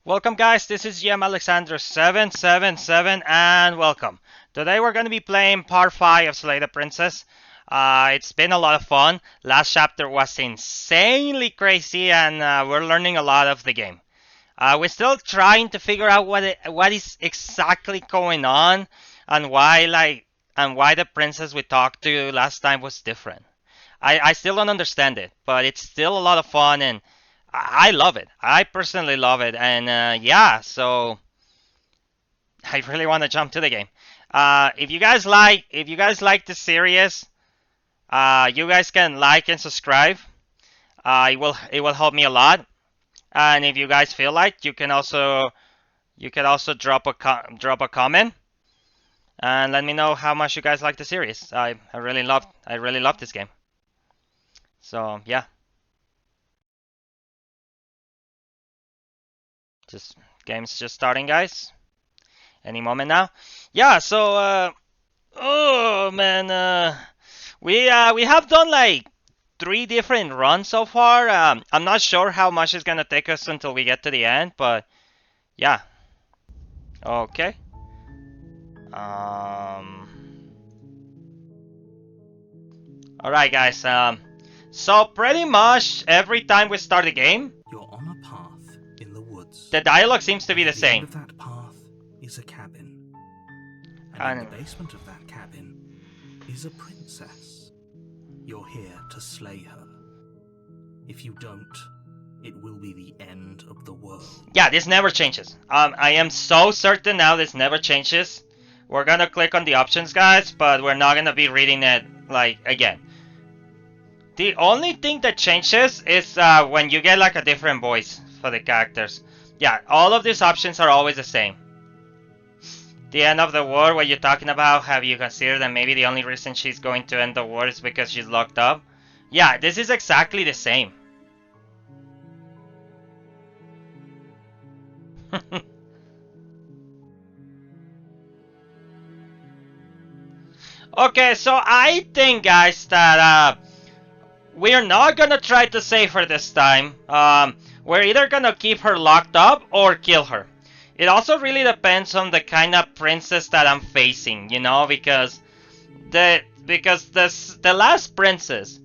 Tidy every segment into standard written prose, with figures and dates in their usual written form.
Welcome guys, this is GM Alexander 777 and welcome. Today we're going to be playing part 5 of Slay the Princess. It's been a lot of fun. Last chapter was insanely crazy and we're learning a lot of the game. We're still trying to figure out what is exactly going on and why the princess we talked to last time was different. I still don't understand it, but it's still a lot of fun and I love it. I personally love it, and yeah, so I really want to jump to the game. If you guys like the series, you guys can like and subscribe. It will help me a lot. And if you guys feel like, you can also drop a comment and let me know how much you guys like the series. I really love this game. So yeah, just game's just starting, guys. Any moment now. Yeah, so oh man, we have done like 3 different runs so far. I'm not sure how much it's gonna take us until we get to the end, but yeah. Okay. Um. All right, guys. So pretty much every time we start a game, You're on a path in the woods. the dialogue seems to be the At the end same. of that path is a cabin. And And in the basement of that cabin is a princess. You're here to slay her. If you don't, it will be the end of the world. yeah, this never changes. I am so certain now this never changes. We're gonna click on the options, guys, but we're not gonna be reading it like again. The only thing that changes is when you get like a different voice for the characters. Yeah, all of these options are always the same. The end of the war, what you're talking about, have you considered that maybe the only reason she's going to end the war is because she's locked up? Yeah, this is exactly the same. Okay, so I think, guys, that we're not gonna try to save her this time. We're either gonna keep her locked up or kill her. It also really depends on the kind of princess that I'm facing, you know, because the last princess,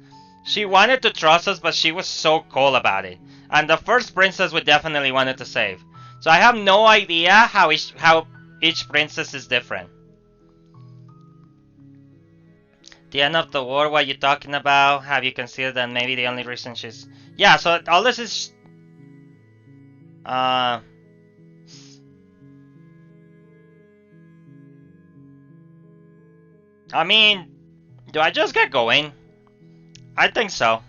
she wanted to trust us, but she was so cold about it. And the first princess we definitely wanted to save. So I have no idea how each princess is different. The end of the war, what you talking about? Have you considered that maybe the only reason she's... Yeah, so all this is... I mean, do I just get going? I think so.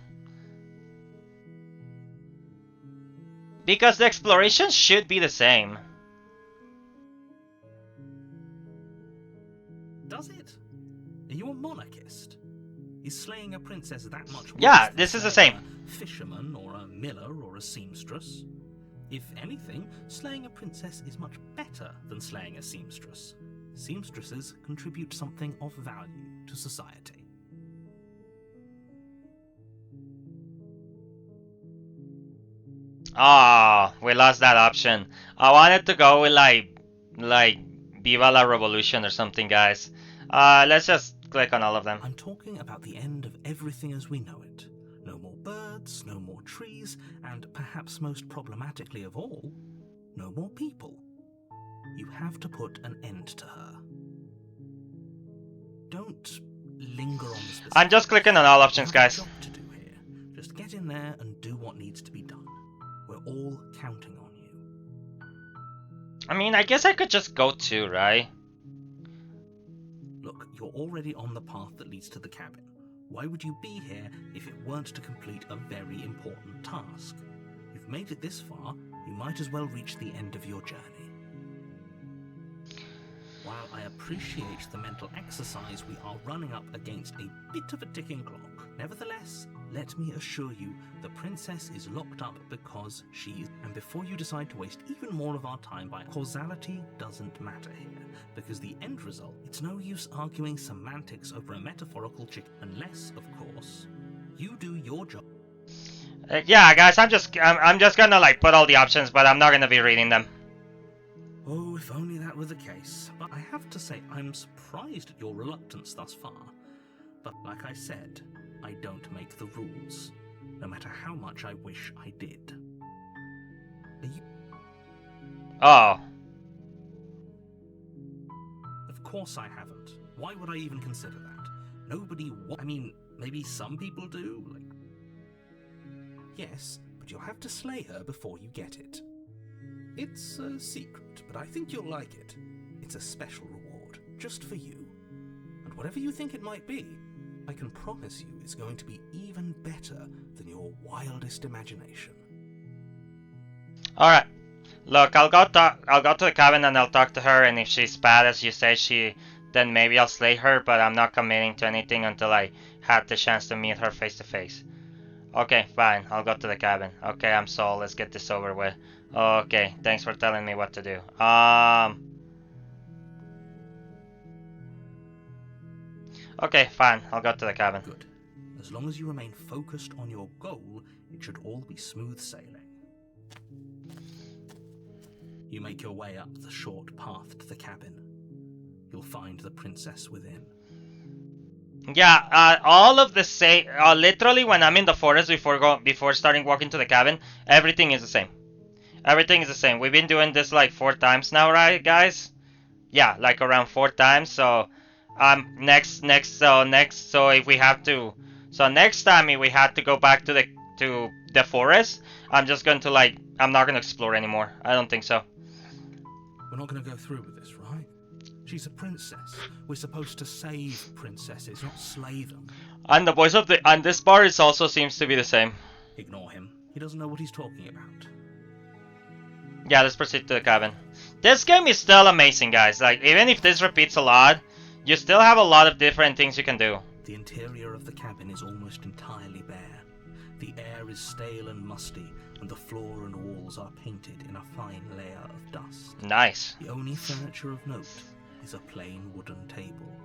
Because the exploration should be the same. Does it? Are you a monarchist? Is slaying a princess that much worse? Yeah, than this is the slaying same. A fisherman or a miller or a seamstress? If anything, slaying a princess is much better than slaying a seamstress. Seamstresses contribute something of value to society. Ah, we lost that option. I wanted to go with like Viva la Revolution or something, guys. Let's just click on all of them. I'm talking about the end of everything as we know it. No more birds, no more trees, and perhaps most problematically of all, no more people. You have to put an end to her. Don't linger on the specifics. I'm just clicking on all options, guys. You have a job to do here. Just get in there and do what needs to be done. We're all counting on you. I mean, I guess I could just go too, right? Look, you're already on the path that leads to the cabin. Why would you be here if it weren't to complete a very important task? You've made it this far, you might as well reach the end of your journey. While I appreciate the mental exercise, we are running up against a bit of a ticking clock. Nevertheless, let me assure you, the princess is locked up because she's... And before you decide to waste even more of our time by causality doesn't matter here, because the end result, it's no use arguing semantics over a metaphorical chick, unless, of course, you do your job. Yeah, guys, I'm just gonna like put all the options, but I'm not gonna be reading them. Oh, if only that were the case. But I have to say, I'm surprised at your reluctance thus far. But like I said, I don't make the rules, no matter how much I wish I did. Are you... Oh. Of course I haven't. Why would I even consider that? Nobody I mean, maybe some people do, like... Yes, but you'll have to slay her before you get it. It's a secret, but I think you'll like it. It's a special reward, just for you. And whatever you think it might be, I can promise you it's going to be even better than your wildest imagination. Alright. Look, I'll go to the cabin and I'll talk to her, and if she's bad as you say then maybe I'll slay her, but I'm not committing to anything until I had the chance to meet her face to face. Okay, fine, I'll go to the cabin. Okay, I'm Saul, let's get this over with. Okay, thanks for telling me what to do. Okay, fine, I'll go to the cabin. Good. As long as you remain focused on your goal, it should all be smooth sailing. You make your way up the short path to the cabin. You'll find the princess within. Yeah, all of the same. Literally, when I'm in the forest before starting walking to the cabin, everything is the same. Everything is the same. We've been doing this like 4 times now, right, guys? Yeah, like around 4 times. So, so if we have to, so next time if we had to go back to the forest, I'm just going to I'm not going to explore anymore. I don't think so. We're not going to go through with this, right? She's a princess. We're supposed to save princesses, not slay them. And the voice of this bar is also seems to be the same. Ignore him. He doesn't know what he's talking about. Yeah, let's proceed to the cabin. This game is still amazing, guys. Like, even if this repeats a lot, you still have a lot of different things you can do. The interior of the cabin is almost entirely bare. The air is stale and musty, and the floor and walls are painted in a fine layer of dust. Nice. The only furniture of note is a plain wooden table.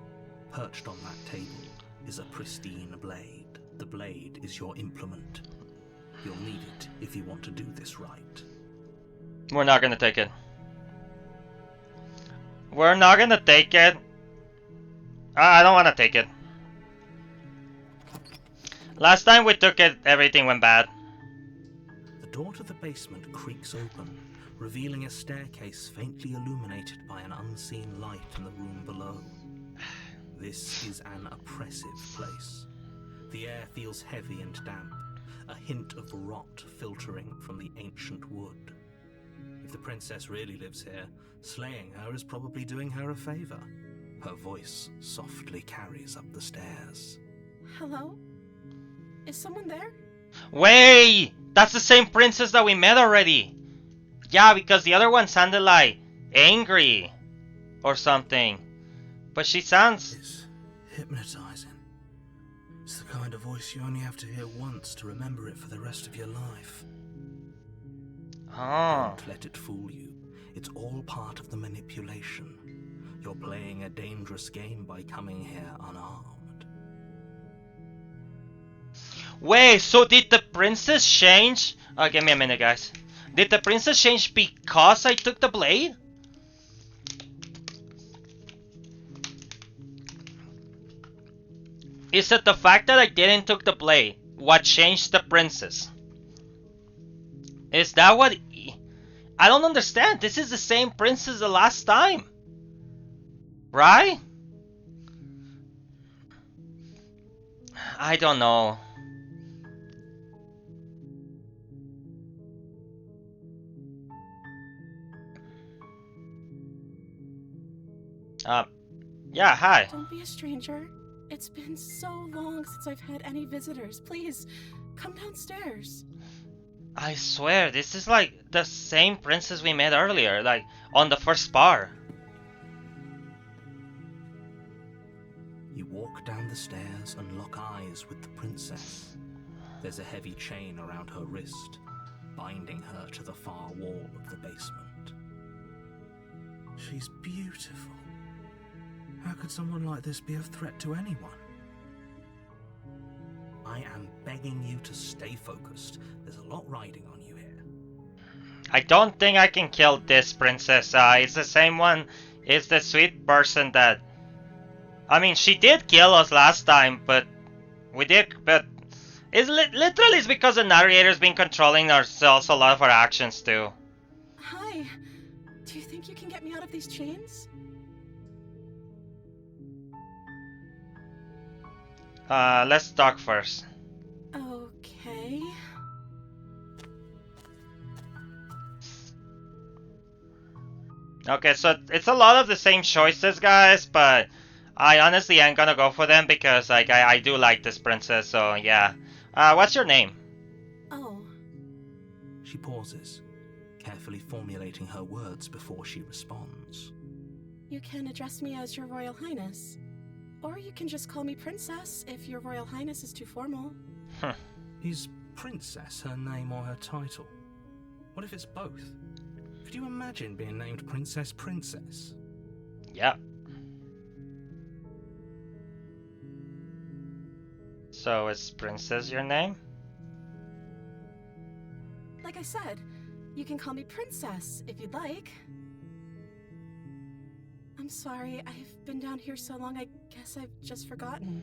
Perched on that table is a pristine blade. The blade is your implement. You'll need it if you want to do this right. We're not gonna take it. We're not gonna take it. I don't wanna take it. Last time we took it, everything went bad. The door to the basement creaks open, revealing a staircase faintly illuminated by an unseen light in the room below. This is an oppressive place. The air feels heavy and damp, a hint of rot filtering from the ancient wood. If the princess really lives here, slaying her is probably doing her a favor. Her voice softly carries up the stairs. Hello? Is someone there? Wait! That's the same princess that we met already! Yeah, because the other one sounded like angry or something. But she sounds... It's hypnotizing. It's the kind of voice you only have to hear once to remember it for the rest of your life. Oh. Don't let it fool you. It's all part of the manipulation. You're playing a dangerous game by coming here unarmed. Wait, so did the princess change? Give me a minute, guys. Did the princess change because I took the blade? Is it the fact that I didn't took the blade what changed the princess? Is that what... I don't understand. This is the same princess the last time. Right? I don't know. Yeah, hi. Don't be a stranger. It's been so long since I've had any visitors. Please, come downstairs. I swear, this is like the same princess we met earlier, like on the first bar. You walk down the stairs and lock eyes with the princess. There's a heavy chain around her wrist, binding her to the far wall of the basement. She's beautiful. How could someone like this be a threat to anyone? I am begging you to stay focused. There's a lot riding on you here. I don't think I can kill this princess. It's the same one. It's the sweet person that... I mean, she did kill us last time, but... It's literally it's because the narrator's been controlling ourselves a lot of our actions too. Hi. Do you think you can get me out of these chains? Let's talk first. Okay. Okay, so it's a lot of the same choices, guys, but I honestly ain't gonna go for them because like I do like this princess, so yeah. What's your name? Oh, She pauses, carefully formulating her words before she responds. you can address me as Your Royal Highness. Or you can just call me Princess if Your Royal Highness is too formal. Is Princess her name or her title? What if it's both? Could you imagine being named Princess Princess? Yeah. So is Princess your name? Like I said, you can call me Princess if you'd like. I'm sorry, I've been down here so long, I guess I've just forgotten.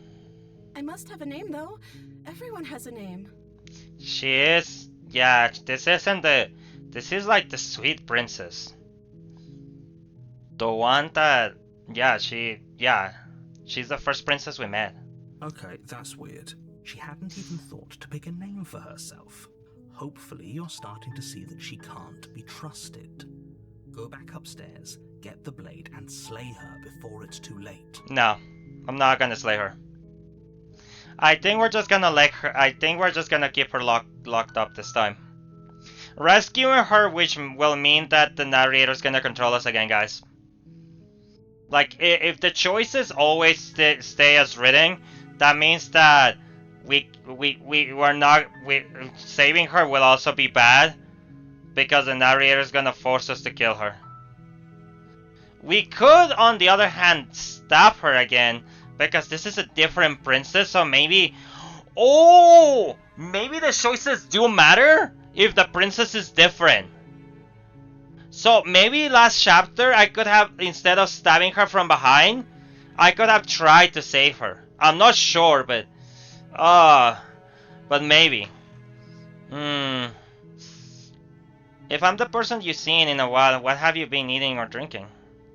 I must have a name, though. Everyone has a name. She is... Yeah, this isn't the... This is like the sweet princess. The one that... Yeah, she's the first princess we met. Okay, that's weird. She hadn't even thought to pick a name for herself. Hopefully you're starting to see that she can't be trusted. Go back upstairs, get the blade, and slay her before it's too late. No, I'm not gonna slay her. I think we're just gonna let her... I think we're just gonna keep her locked up this time. Rescuing her, which will mean that the narrator's gonna control us again, guys. Like, if the choices always stay as written, that means that saving her will also be bad, because the narrator's gonna force us to kill her. We could, on the other hand, stab her again, because this is a different princess, so maybe... Oh! Maybe the choices do matter if the princess is different. So maybe last chapter I could have, instead of stabbing her from behind, I could have tried to save her. I'm not sure, but... but maybe. If I'm the person you've seen in a while, what have you been eating or drinking?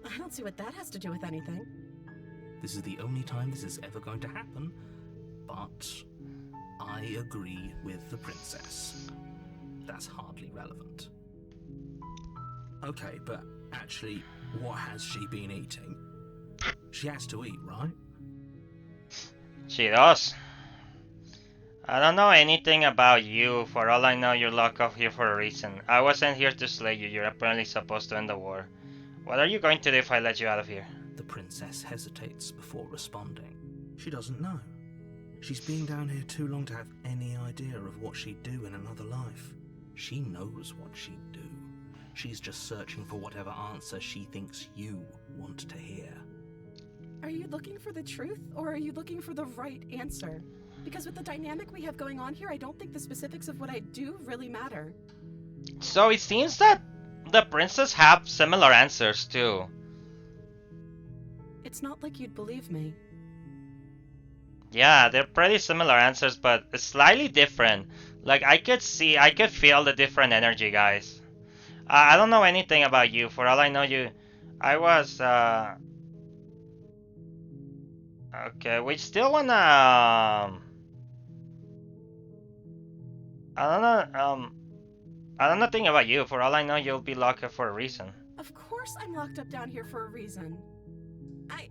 I don't see what that has to do with anything. This is the only time this is ever going to happen, but I agree with the princess. That's hardly relevant. Okay, but actually, what has she been eating? She has to eat, right? She does. I don't know anything about you. For all I know, you're locked up here for a reason. I wasn't here to slay you. You're apparently supposed to end the war. What are you going to do if I let you out of here? The princess hesitates before responding. She doesn't know. She's been down here too long to have any idea of what she'd do in another life. She knows what she'd do. She's just searching for whatever answer she thinks you want to hear. Are you looking for the truth, or are you looking for the right answer? Because with the dynamic we have going on here, I don't think the specifics of what I do really matter. So it seems that the princess have similar answers too. It's not like you'd believe me. Yeah, they're pretty similar answers, but it's slightly different. Like, I could feel the different energy, guys. I don't know anything about you. For all I know, okay, we still wanna... I don't know nothing about you. For all I know, you'll be locked up for a reason. Of course I'm locked up down here for a reason. I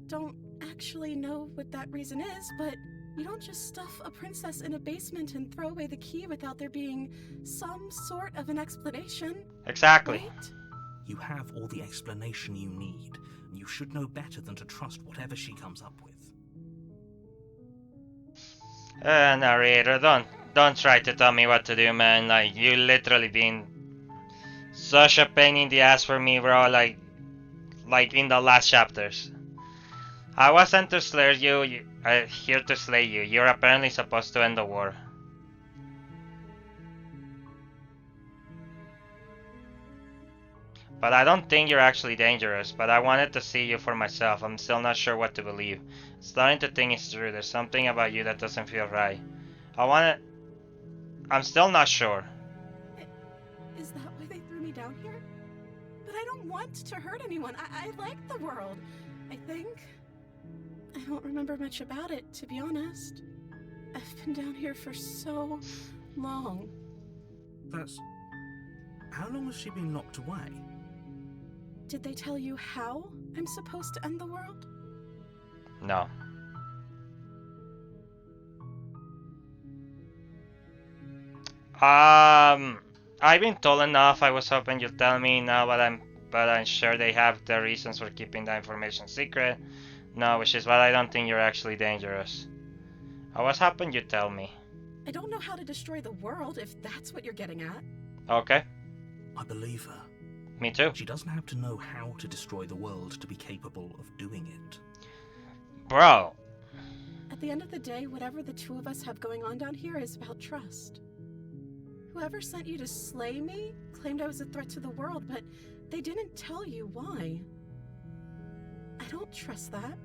don't actually know what that reason is, but you don't just stuff a princess in a basement and throw away the key without there being some sort of an explanation. Exactly. Right? You have all the explanation you need, and you should know better than to trust whatever she comes up with. Narrator, don't try to tell me what to do, man. Like, you literally been such a pain in the ass for me, bro. Like in the last chapters. I was sent to slay you, here to slay you. You're apparently supposed to end the war. But I don't think you're actually dangerous, but I wanted to see you for myself. I'm still not sure what to believe. Starting to think it's true. There's something about you that doesn't feel right. I'm still not sure. Is that why they threw me down here? But I don't want to hurt anyone. I like the world, I think. I don't remember much about it, to be honest. I've been down here for so long. That's... How long has she been locked away? Did they tell you how I'm supposed to end the world? No. I've been told enough. I was hoping you'd tell me now, but I'm sure they have their reasons for keeping the information secret. No, which is why I don't think you're actually dangerous. I was hoping you'd tell me. I don't know how to destroy the world, if that's what you're getting at. Okay. I believe her. Me too. She doesn't have to know how to destroy the world to be capable of doing it. Bro. At the end of the day, whatever the two of us have going on down here is about trust. Whoever sent you to slay me claimed I was a threat to the world, but they didn't tell you why. I don't trust that,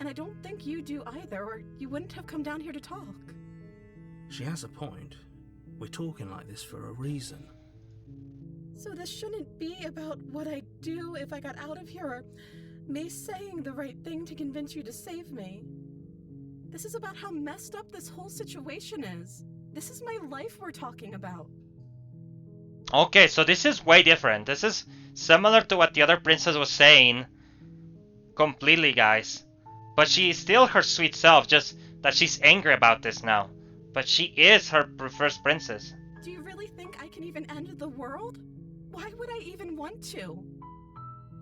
and I don't think you do either, or you wouldn't have come down here to talk. She has a point. We're talking like this for a reason. So this shouldn't be about what I'd do if I got out of here, or me saying the right thing to convince you to save me. This is about how messed up this whole situation is. This is my life we're talking about. Okay, so this is way different. This is similar to what the other princess was saying. Completely, guys. But she is still her sweet self, just that she's angry about this now. But she is her first princess. Do you really think I can even end the world? Why would I even want to?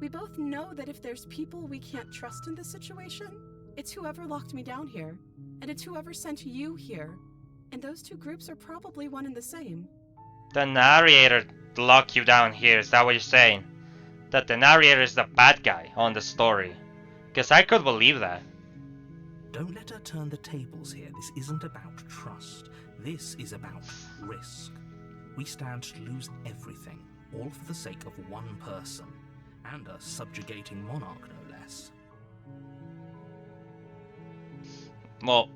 We both know that if there's people we can't trust in this situation, it's whoever locked me down here, and it's whoever sent you here. And those two groups are probably one and the same. The narrator locked you down here, is that what you're saying? That the narrator is the bad guy on the story? Because I could believe that. Don't let her turn the tables here. This isn't about trust. This is about risk. We stand to lose everything, all for the sake of one person, and a subjugating monarch, no less. Well,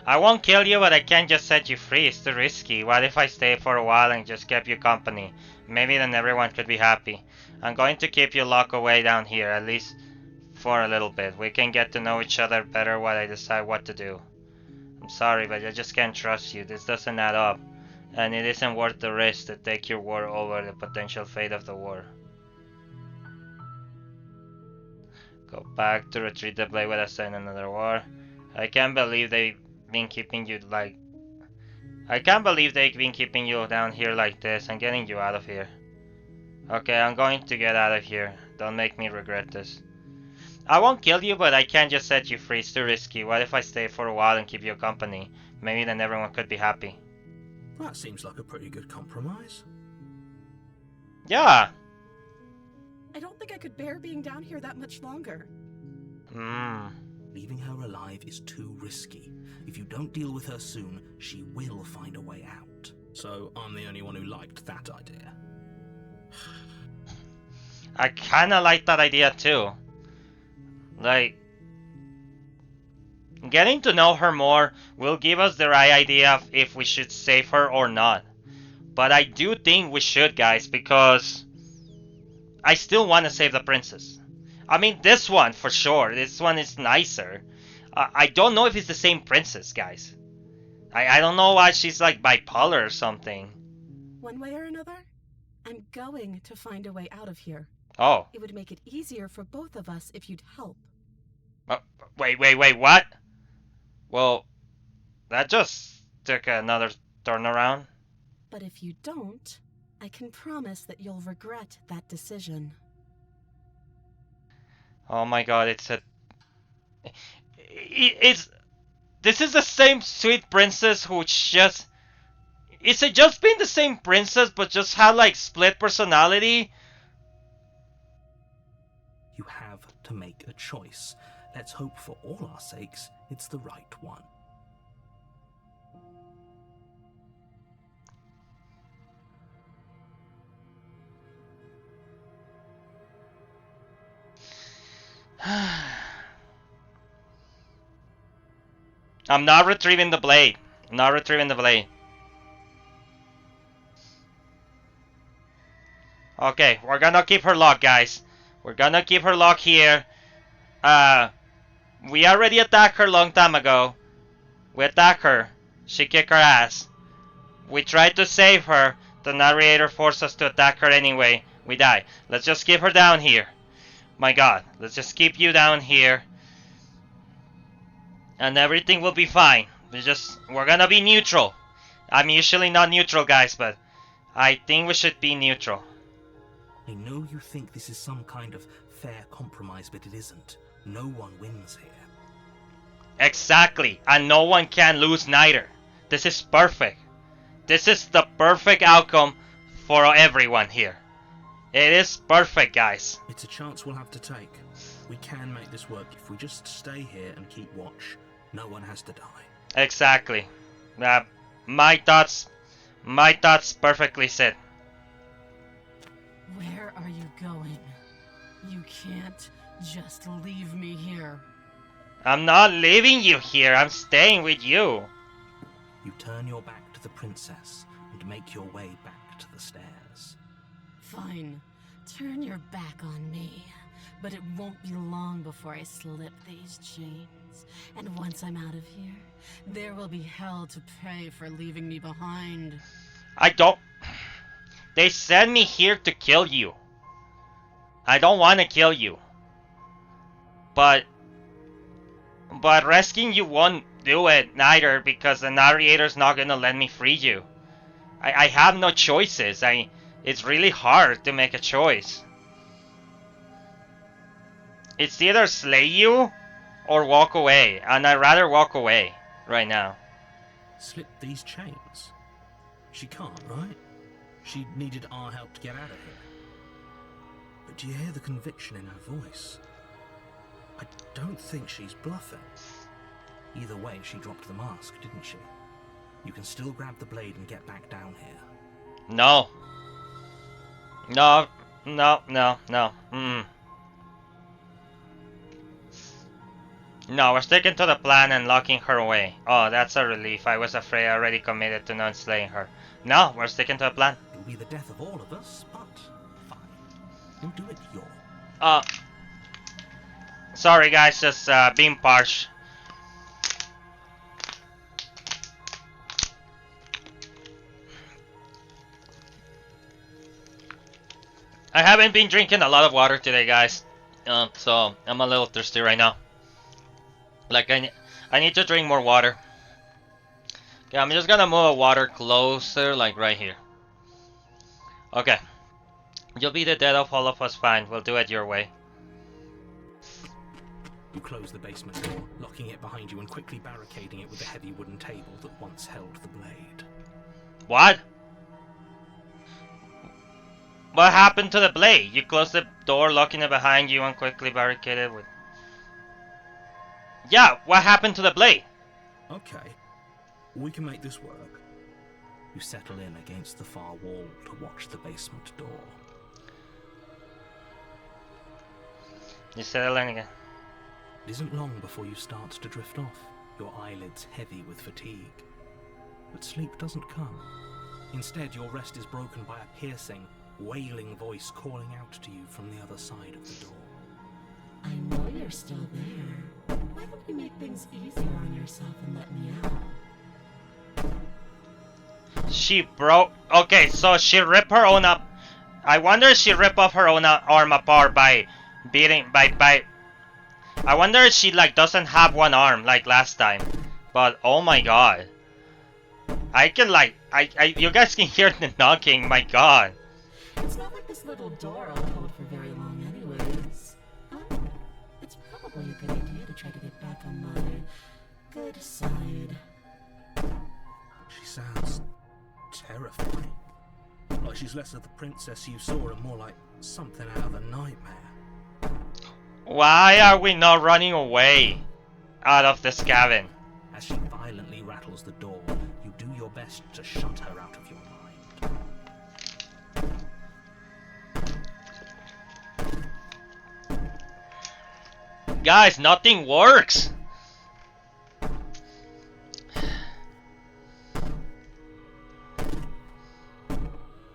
I won't kill you, but I can't just set you free. It's too risky. What if I stay for a while and just kept you company? Maybe then everyone could be happy. I'm going to keep you locked away down here, at least for a little bit. We can get to know each other better while I decide what to do. I'm sorry, but I just can't trust you. This doesn't add up. And it isn't worth the risk to take your word over the potential fate of the war. Go back to retrieve the blade with us in another war. I can't believe they've been keeping you down here like this. I'm getting you out of here. Okay, I'm going to get out of here. Don't make me regret this. I won't kill you, but I can't just set you free. It's too risky. What if I stay for a while and keep you company? Maybe then everyone could be happy. That seems like a pretty good compromise. Yeah. I don't think I could bear being down here that much longer. Leaving her alive is too risky. If you don't deal with her soon, she will find a way out. So I'm the only one who liked that idea. I kinda like that idea too. Like, getting to know her more will give us the right idea of if we should save her or not. But I do think we should, guys, because I still want to save the princess. I mean, this one for sure. This one is nicer. I don't know if it's the same princess, guys. I don't know why she's like bipolar or something. One way or another, I'm going to find a way out of here. Oh. It would make it easier for both of us if you'd help. Wait, what? Well, that just took another turnaround. But if you don't, I can promise that you'll regret that decision. Oh my god, this is the same sweet princess who just Is it just being the same princess but just have like split personality? You have to make a choice. Let's hope for all our sakes it's the right one. I'm not retrieving the blade. I'm not retrieving the blade. Okay, we're gonna keep her locked, guys. We're gonna keep her locked here. We already attacked her long time ago. We attacked her. She kicked our ass. We tried to save her. The narrator forced us to attack her anyway. We die. Let's just keep her down here. My god, let's just keep you down here. And everything will be fine. We're gonna be neutral. I'm usually not neutral, guys, but I think we should be neutral. I know you think this is some kind of fair compromise, but it isn't. No one wins here. Exactly, and no one can lose neither. This is perfect. This is the perfect outcome for everyone here. It is perfect, guys. It's a chance we'll have to take. We can make this work if we just stay here and keep watch. No one has to die. Exactly. My thoughts perfectly said. Where are you going? You can't just leave me here. I'm not leaving you here. I'm staying with you. You turn your back to the princess and make your way back to the stairs. Fine. Turn your back on me. But it won't be long before I slip these chains. And once I'm out of here, there will be hell to pay for leaving me behind. They sent me here to kill you. I don't want to kill you. But rescuing you won't do it neither, because the narrator's not gonna let me free you. I have no choices. It's really hard to make a choice. It's either slay you or walk away, and I'd rather walk away right now. Slip these chains? She can't, right? She needed our help to get out of here. But do you hear the conviction in her voice? I don't think she's bluffing. Either way, she dropped the mask, didn't she? You can still grab the blade and get back down here. No. No. No, no, no. No, we're sticking to the plan and locking her away. Oh, that's a relief. I was afraid I already committed to not slaying her. No, we're sticking to the plan. It'll be the death of all of us, but fine. We'll do it your. Sorry guys, just being parched. I haven't been drinking a lot of water today, guys. So I'm a little thirsty right now. Like I need to drink more water. Okay, I'm just gonna move the water closer, like right here. Okay. You'll be the death of all of us, fine. We'll do it your way. You close the basement door, locking it behind you and quickly barricading it with the heavy wooden table that once held the blade. What? What happened to the blade? You closed the door, locking it behind you and quickly barricaded with... Yeah, what happened to the blade? Okay, we can make this work. You settle in against the far wall to watch the basement door. You settle in again. It isn't long before you start to drift off, your eyelids heavy with fatigue. But sleep doesn't come. Instead, your rest is broken by a piercing, wailing voice calling out to you from the other side of the door. I know you're still there. Why don't you make things easier on yourself and let me out? She broke... Okay, so she ripped her own up. I wonder if she ripped off her own arm apart by beating... by... I wonder if she like doesn't have one arm like last time. But oh my god. I can like... you guys can hear the knocking, my god. It's not like this little door will hold for very long anyways. It's probably a good idea to try to get back on my good side. She sounds terrifying. Like she's less of the princess you saw and more like something out of a nightmare. Why are we not running away out of this cabin? As she violently rattles the door, you do your best to shut her out of your mind. Guys, nothing works.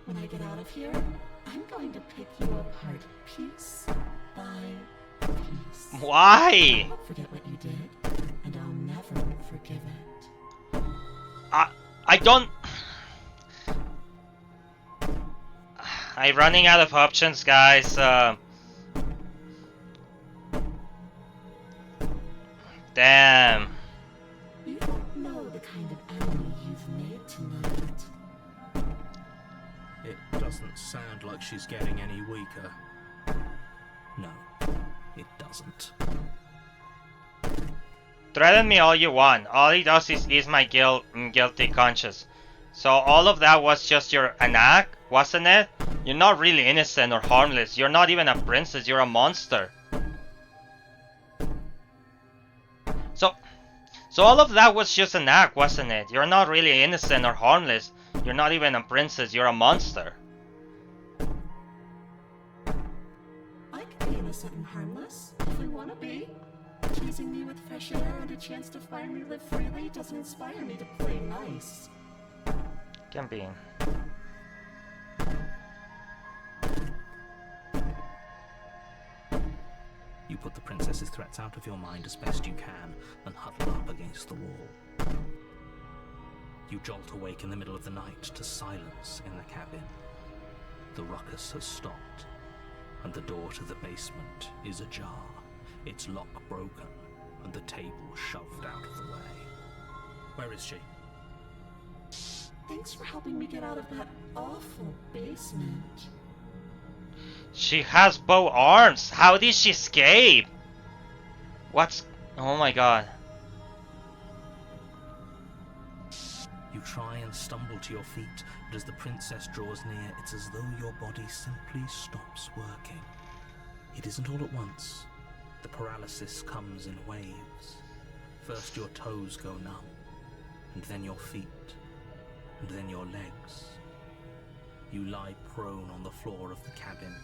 When I get out of here, I'm going to pick you apart piece by piece. Why? I won't forget what you did, and I'll never forgive it. I don't... I'm running out of options, guys. Damn. You don't know the kind of enemy you've made tonight. It doesn't sound like she's getting any weaker. No, it doesn't. Threaten me all you want. All he does is ease my guilty conscience. So all of that was just an act, wasn't it? You're not really innocent or harmless. You're not even a princess. You're a monster. So all of that was just an act, wasn't it? You're not really innocent or harmless. You're not even a princess. You're a monster. I can be innocent and harmless, if we want to be. Teasing me with fresh air and a chance to finally live freely doesn't inspire me to play nice. Can be. You put the princess's threats out of your mind as best you can and huddle up against the wall. You jolt awake in the middle of the night to silence in the cabin. The ruckus has stopped, and the door to the basement is ajar, its lock broken, and the table shoved out of the way. Where is she? Thanks for helping me get out of that awful basement. She has bow arms. How did she escape? What's... Oh my god. You try and stumble to your feet, but as the princess draws near, it's as though your body simply stops working. It isn't all at once. The paralysis comes in waves. First your toes go numb, and then your feet, and then your legs. You lie prone on the floor of the cabin,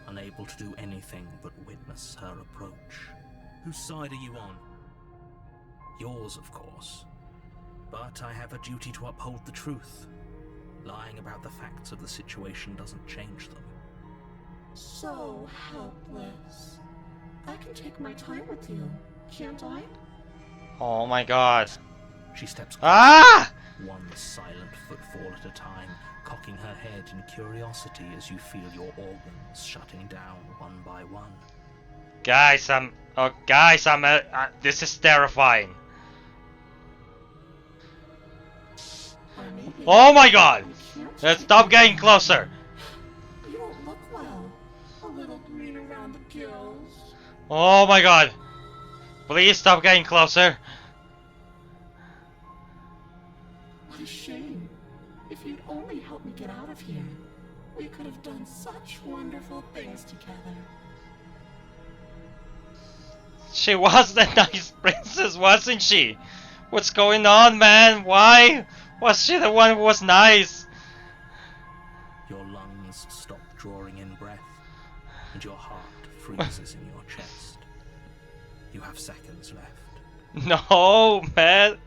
unable to do anything but witness her approach. Whose side are you on? Yours, of course. But I have a duty to uphold the truth. Lying about the facts of the situation doesn't change them. So helpless. I can take my time with you, can't I? Oh my god. She steps closer, Ah! one silent footfall at a time, cocking her head in curiosity as you feel your organs shutting down one by one. Guys, this is terrifying. Or maybe Oh my god! I can't Let's take stop my getting time. closer. You don't look well. A little green around the gills. Oh my god. Please stop getting closer. What a shame. If you'd only helped me get out of here, we could have done such wonderful things together. She was the nice princess, wasn't she? What's going on, man? Why was she the one who was nice? Your lungs stop drawing in breath, and your heart freezes in your chest. You have seconds left. No, man.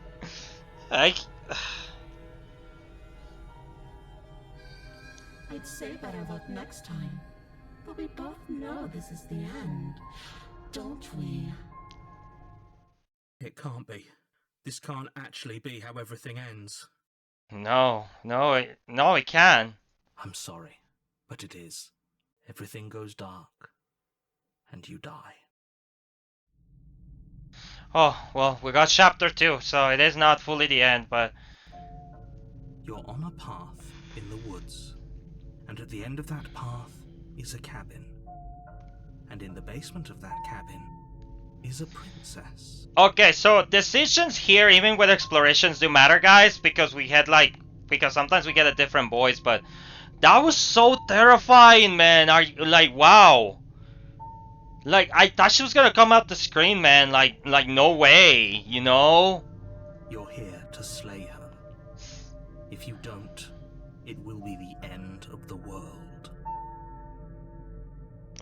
I'd say better luck next time. But we both know this is the end, don't we? It can't be. This can't actually be how everything ends. No, it can. I'm sorry, but it is. Everything goes dark, and you die. Oh, well, we got chapter 2, so it is not fully the end, but... You're on a path in the woods, and at the end of that path is a cabin. And in the basement of that cabin is a princess. Okay, so decisions here, even with explorations, do matter, guys, because we had like because sometimes we get a different voice, but that was so terrifying, man. Are you like, wow? Like, I thought she was gonna come out the screen, man. Like no way, you know? You're here to slay her. If you don't, it will be the end of the world.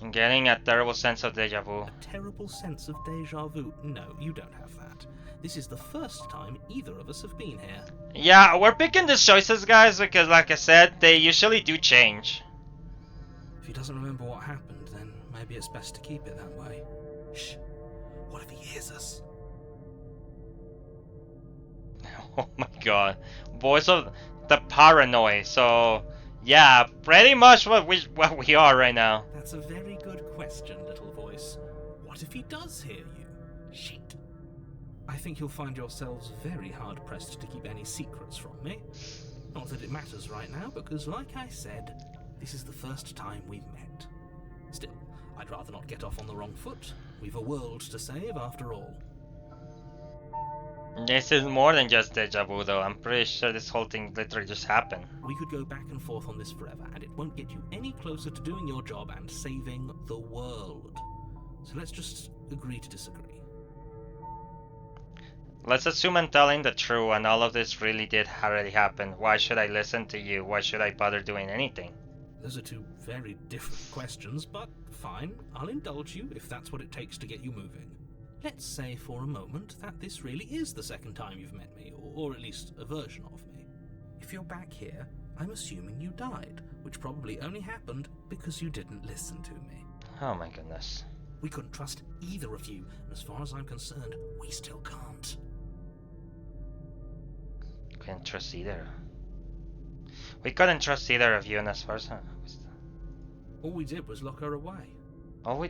I'm getting a terrible sense of deja vu. A terrible sense of deja vu? No, you don't have that. This is the first time either of us have been here. Yeah, we're picking these choices, guys, because like I said, they usually do change. If he doesn't remember what happened, then maybe it's best to keep it that way. Shh. What if he hears us? Oh my god. Voice of the paranoid. So, yeah, pretty much what we are right now. That's a very good question, little voice. What if he does hear you? Shit. I think you'll find yourselves very hard-pressed to keep any secrets from me. Not that it matters right now, because like I said, this is the first time we've met. Still, I'd rather not get off on the wrong foot. We've a world to save after all. This is more than just deja vu, though. I'm pretty sure this whole thing literally just happened. We could go back and forth on this forever, and it won't get you any closer to doing your job and saving the world. So let's just agree to disagree. Let's assume I'm telling the truth and all of this really did already happen. Why should I listen to you? Why should I bother doing anything? Those are two very different questions, but fine, I'll indulge you if that's what it takes to get you moving. Let's say for a moment that this really is the second time you've met me, or at least a version of me. If you're back here, I'm assuming you died, which probably only happened because you didn't listen to me. Oh my goodness. We couldn't trust either of you, and as far as I'm concerned, we still can't. Couldn't trust either. We couldn't trust either of you, and as far as All we did was lock her away. oh,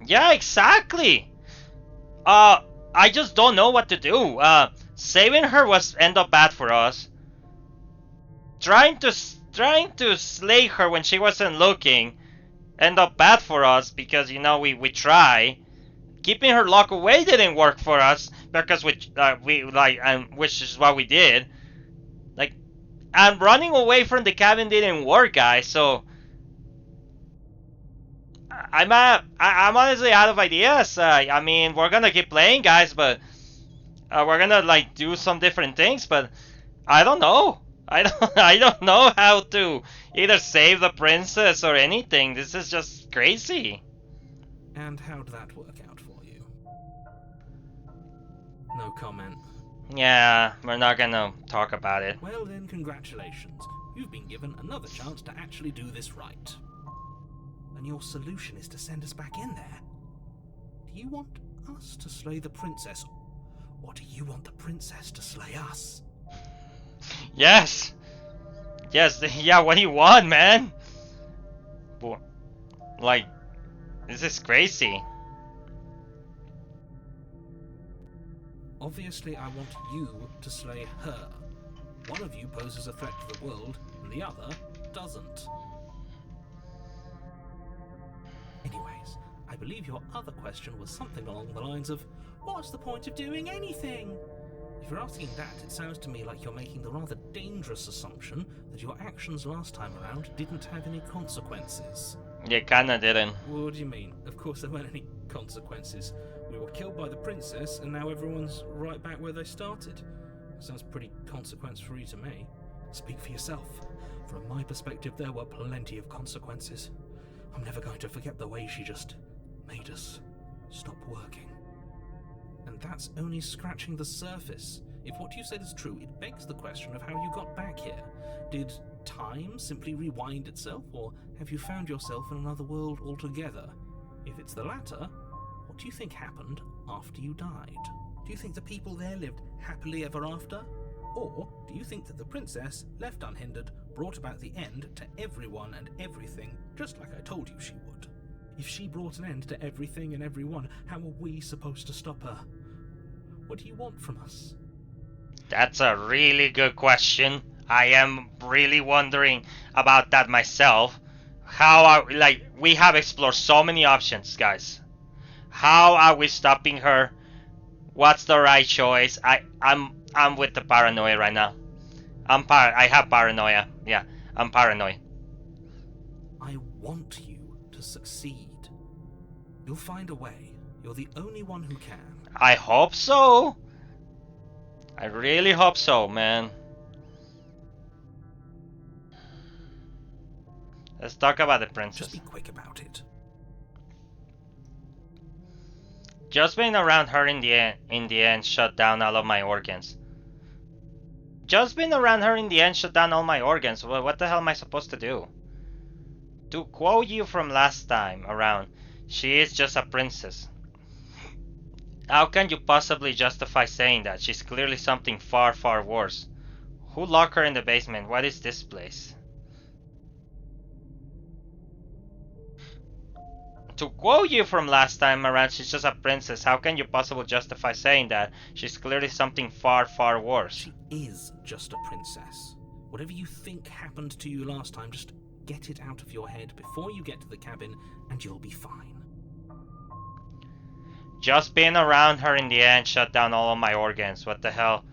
yeah, exactly. I just don't know what to do. Saving her was end up bad for us. Trying to slay her when she wasn't looking end up bad for us because you know we try. Keeping her locked away didn't work for us because which is what we did. Like, and running away from the cabin didn't work, guys. So I'm honestly out of ideas. I mean, we're gonna keep playing, guys, but we're gonna like do some different things. But I don't know. I don't know how to either save the princess or anything. This is just crazy. And how'd that work out for you? No comment. Yeah, we're not gonna talk about it. Well then, congratulations. You've been given another chance to actually do this right. And your solution is to send us back in there. Do you want us to slay the princess, or do you want the princess to slay us? Yes! Yes, yeah, what do you want, man? Like, this is crazy. Obviously, I want you to slay her. One of you poses a threat to the world, and the other doesn't. Anyways, I believe your other question was something along the lines of, what's the point of doing anything? If you're asking that, it sounds to me like you're making the rather dangerous assumption that your actions last time around didn't have any consequences. Yeah, kinda didn't. What do you mean? Of course there weren't any consequences. We were killed by the princess, and now everyone's right back where they started. Sounds pretty consequence-free to me. Speak for yourself. From my perspective, there were plenty of consequences. I'm never going to forget the way she just made us stop working. And that's only scratching the surface. If what you said is true, it begs the question of how you got back here. Did time simply rewind itself, or have you found yourself in another world altogether? If it's the latter, what do you think happened after you died? Do you think the people there lived happily ever after? Or do you think that the princess, left unhindered, brought about the end to everyone and everything, just like I told you she would? If she brought an end to everything and everyone, how are we supposed to stop her? What do you want from us? That's a really good question. I am really wondering about that myself. We have explored so many options, guys. How are we stopping her? What's the right choice? I'm with the paranoia right now. I have paranoia. Yeah, I'm paranoid. I want you to succeed. You'll find a way. You're the only one who can. I hope so. I really hope so, man. Let's talk about the princess. Just be quick about it. Just being around her in the end shut down all of my organs. Just being around her in the end shut down all my organs. Well, what the hell am I supposed to do? To quote you from last time around, she is just a princess. How can you possibly justify saying that? She's clearly something far, far worse. Who locked her in the basement? What is this place? To quote you from last time around, she's just a princess. How can you possibly justify saying that? She's clearly something far, far worse. She is just a princess. Whatever you think happened to you last time, just get it out of your head before you get to the cabin and you'll be fine. Just being around her in the end shut down all of my organs. What the hell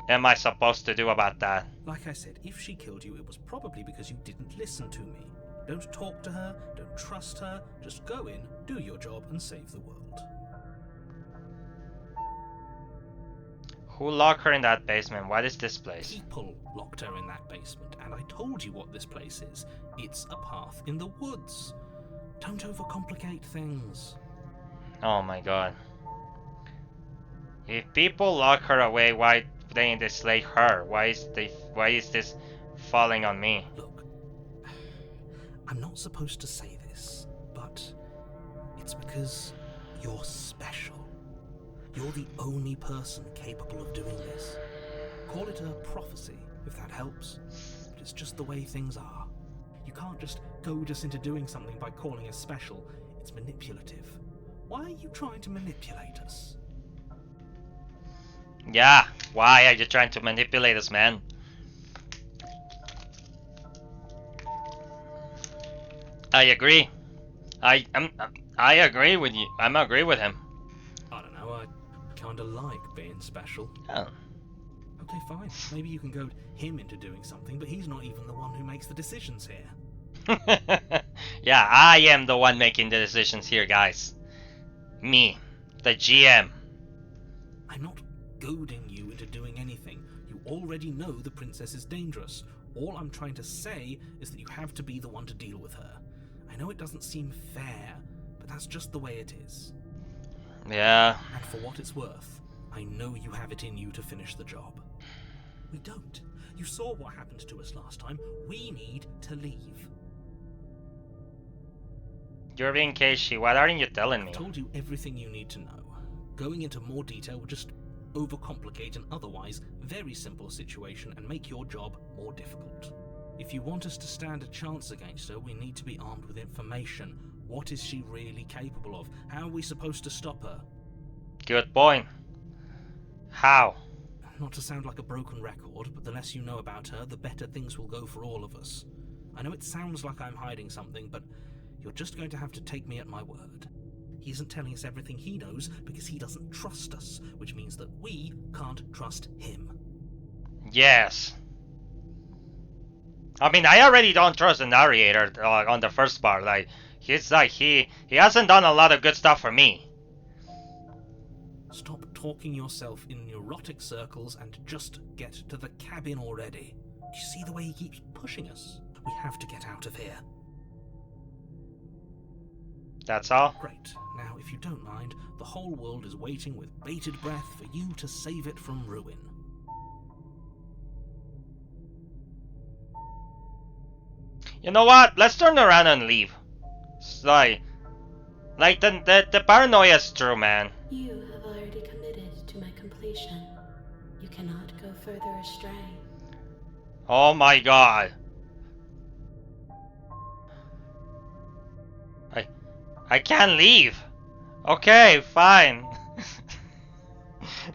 am I supposed to do about that? Like I said, if she killed you, it was probably because you didn't listen to me. Don't talk to her, don't trust her, just go in, do your job, and save the world. Who locked her in that basement? What is this place? People locked her in that basement, and I told you what this place is. It's a path in the woods. Don't overcomplicate things. Oh my god. If people lock her away, why didn't they slay her? Why is this falling on me? Look, I'm not supposed to say this, but it's because you're special. You're the only person capable of doing this. Call it a prophecy, if that helps. But it's just the way things are. You can't just goad us into doing something by calling us special. It's manipulative. Why are you trying to manipulate us? Yeah, why are you trying to manipulate us, man? I agree. I agree with you. I agree with him. I don't know, I kinda like being special. Oh. Okay, fine. Maybe you can goad him into doing something, but he's not even the one who makes the decisions here. Yeah, I am the one making the decisions here, guys. Me, the GM. I'm not goading you into doing anything. You already know the princess is dangerous. All I'm trying to say is that you have to be the one to deal with her. I know it doesn't seem fair, but that's just the way it is. Yeah. And for what it's worth, I know you have it in you to finish the job. We don't. You saw what happened to us last time. We need to leave. You're being cagey. What aren't you telling me? I've told you everything you need to know. Going into more detail will just overcomplicate an otherwise very simple situation and make your job more difficult. If you want us to stand a chance against her, we need to be armed with information. What is she really capable of? How are we supposed to stop her? Good point. How? Not to sound like a broken record, but the less you know about her, the better things will go for all of us. I know it sounds like I'm hiding something, but you're just going to have to take me at my word. He isn't telling us everything he knows because he doesn't trust us, which means that we can't trust him. Yes. I mean, I already don't trust the narrator on the first part. Like, he's like, he hasn't done a lot of good stuff for me. Stop talking yourself in neurotic circles and just get to the cabin already. Do you see the way he keeps pushing us? We have to get out of here. That's all? Great. Now, if you don't mind, the whole world is waiting with bated breath for you to save it from ruin. You know what? Let's turn around and leave. It's like the paranoia is true, man. You have already committed to my completion. You cannot go further astray. Oh my god. I can't leave. Okay, fine.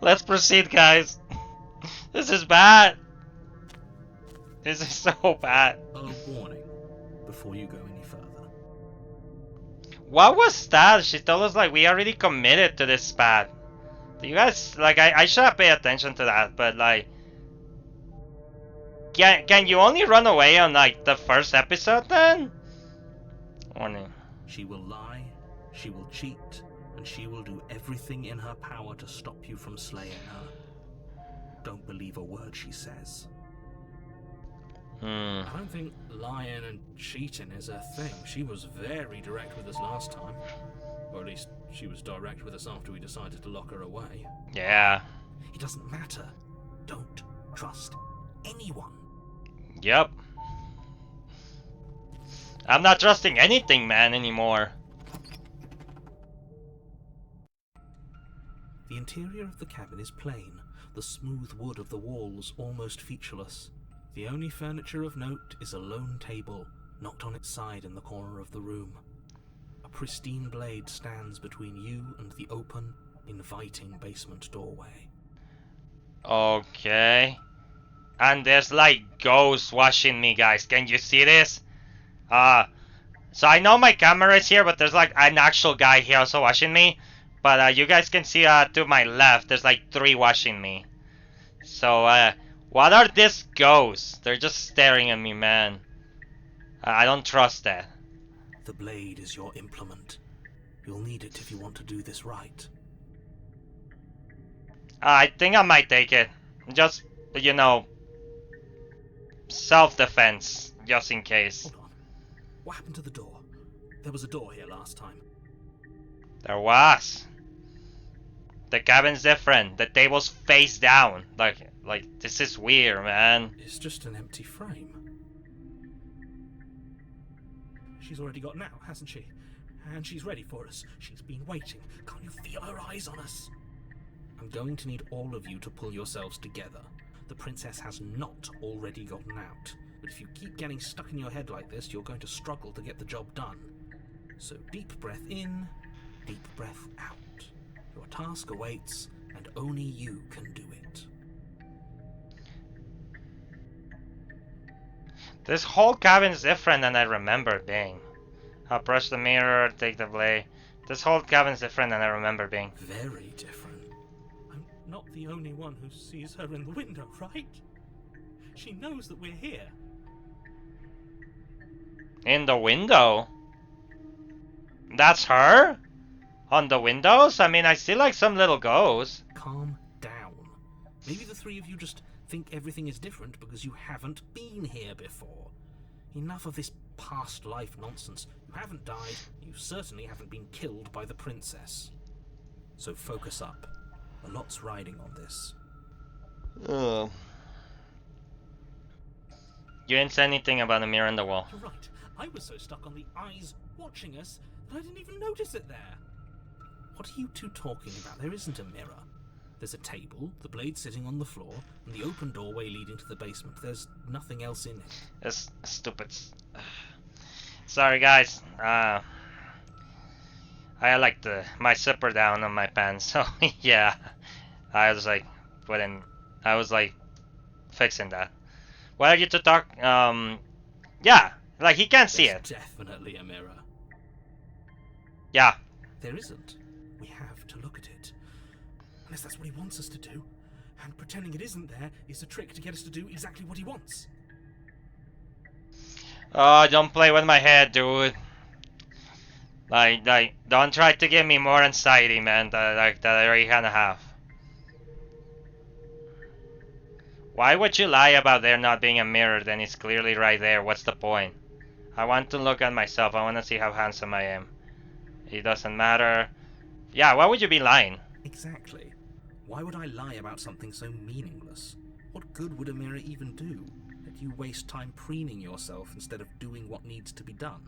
Let's proceed, guys. This is bad. This is so bad. A warning before you go any further. What was that? She told us like we already committed to this spat. Do you guys like I should have paid attention to that, but like Can you only run away on like the first episode then? Warning. She will lie, she will cheat, and she will do everything in her power to stop you from slaying her. Don't believe a word she says. I don't think lying and cheating is a thing. She was very direct with us last time. Or at least she was direct with us after we decided to lock her away. Yeah. It doesn't matter. Don't trust anyone. Yep. I'm not trusting anything, man, anymore. The interior of the cabin is plain, the smooth wood of the walls almost featureless. The only furniture of note is a lone table, knocked on its side in the corner of the room. A pristine blade stands between you and the open, inviting basement doorway. Okay. And there's like ghosts watching me, guys. Can you see this? So I know my camera is here, but there's like an actual guy here also watching me. But you guys can see to my left, there's like 3 watching me. So what are these ghosts? They're just staring at me, man. I don't trust that. The blade is your implement. You'll need it if you want to do this right. I think I might take it. Just, you know, self-defense, just in case. Hold on. What happened to the door? There was a door here last time. There was. The cabin's different. The table's face down. Like this is weird, man. It's just an empty frame. She's already gotten out, hasn't she? And she's ready for us. She's been waiting. Can't you feel her eyes on us? I'm going to need all of you to pull yourselves together. The princess has not already gotten out. But if you keep getting stuck in your head like this, you're going to struggle to get the job done. So deep breath in, deep breath out. Your task awaits, and only you can do it. This whole cabin is different than I remember it being. I'll brush the mirror, take the blade. This whole cabin is different than I remember being. Very different. I'm not the only one who sees her in the window, right? She knows that we're here. In the window? That's her? On the windows? I mean, I see like some little ghosts. Calm down. Maybe the 3 of you just think everything is different because you haven't been here before. Enough of this past life nonsense. You haven't died. You certainly haven't been killed by the princess. So focus up. A lot's riding on this. Ugh. You didn't say anything about the mirror on the wall. You're right. I was so stuck on the eyes watching us that I didn't even notice it there. What are you 2 talking about? There isn't a mirror. There's a table, the blade sitting on the floor, and the open doorway leading to the basement. There's nothing else in it. It's stupid. Sorry, guys. I had like my zipper down on my pants, so yeah. I was like fixing that. What are you to talk? Yeah, like he can't see it. There's definitely a mirror. Yeah. There isn't. We have to look at it. Unless that's what he wants us to do. And pretending it isn't there is a trick to get us to do exactly what he wants. Oh, don't play with my head, dude. Like, don't try to give me more anxiety, man, that I already kind of have. Why would you lie about there not being a mirror? Then it's clearly right there. What's the point? I want to look at myself. I want to see how handsome I am. It doesn't matter. Yeah, why would you be lying? Exactly. Why would I lie about something so meaningless? What good would a mirror even do? Let you waste time preening yourself instead of doing what needs to be done.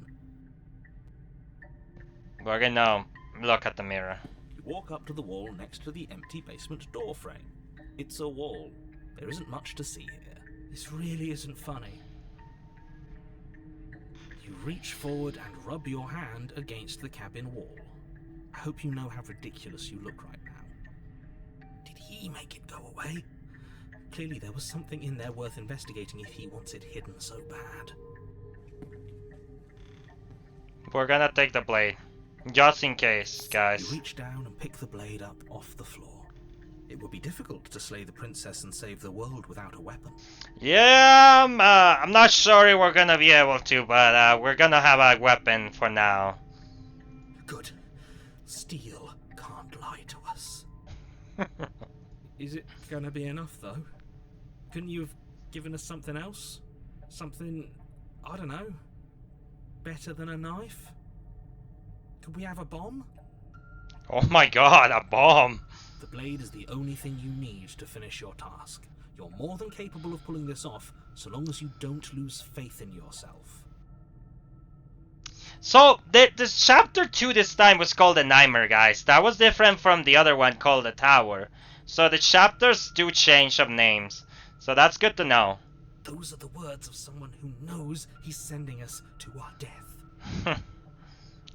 We're gonna look at the mirror. You walk up to the wall next to the empty basement door frame. It's a wall. There isn't much to see here. This really isn't funny. You reach forward and rub your hand against the cabin wall. I hope you know how ridiculous you look right now. Did he make it go away? Clearly there was something in there worth investigating if he wants it hidden so bad. We're gonna take the blade. Just in case, guys. You reach down and pick the blade up off the floor. It would be difficult to slay the princess and save the world without a weapon. Yeah, I'm not sure we're gonna be able to, but we're gonna have a weapon for now. Good. Steel can't lie to us. Is it gonna be enough, though? Couldn't you have given us something else? Something, I don't know, better than a knife? Could we have a bomb? Oh my god, a bomb! The blade is the only thing you need to finish your task. You're more than capable of pulling this off, so long as you don't lose faith in yourself. So, the chapter 2 this time was called The Nightmare, guys. That was different from the other one called The Tower. So the chapters do change of names. So that's good to know. Those are the words of someone who knows he's sending us to our death.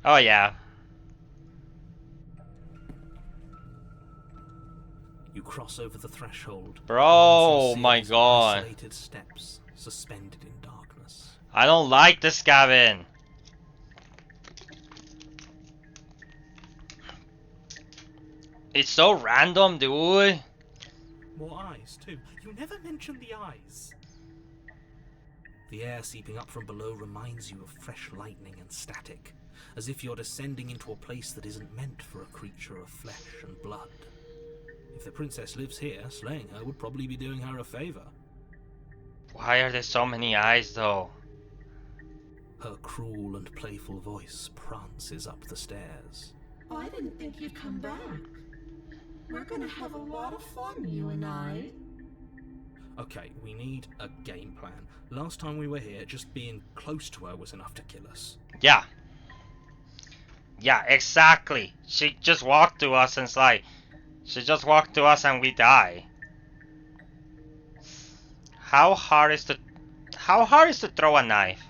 Oh yeah. You cross over the threshold. Bro, my god. Isolated steps suspended in darkness. I don't like this cabin. It's so random, dude. More eyes, too. You never mention the eyes. The air seeping up from below reminds you of fresh lightning and static, as if you're descending into a place that isn't meant for a creature of flesh and blood. If the princess lives here, slaying her would probably be doing her a favor. Why are there so many eyes, though? Her cruel and playful voice prances up the stairs. I didn't think you'd come back. We're gonna have a lot of fun, you and I. Okay, we need a game plan. Last time we were here, just being close to her was enough to kill us. Yeah. Yeah, exactly. She just walked to us and it's like... She just walked to us and we die. How hard is to throw a knife?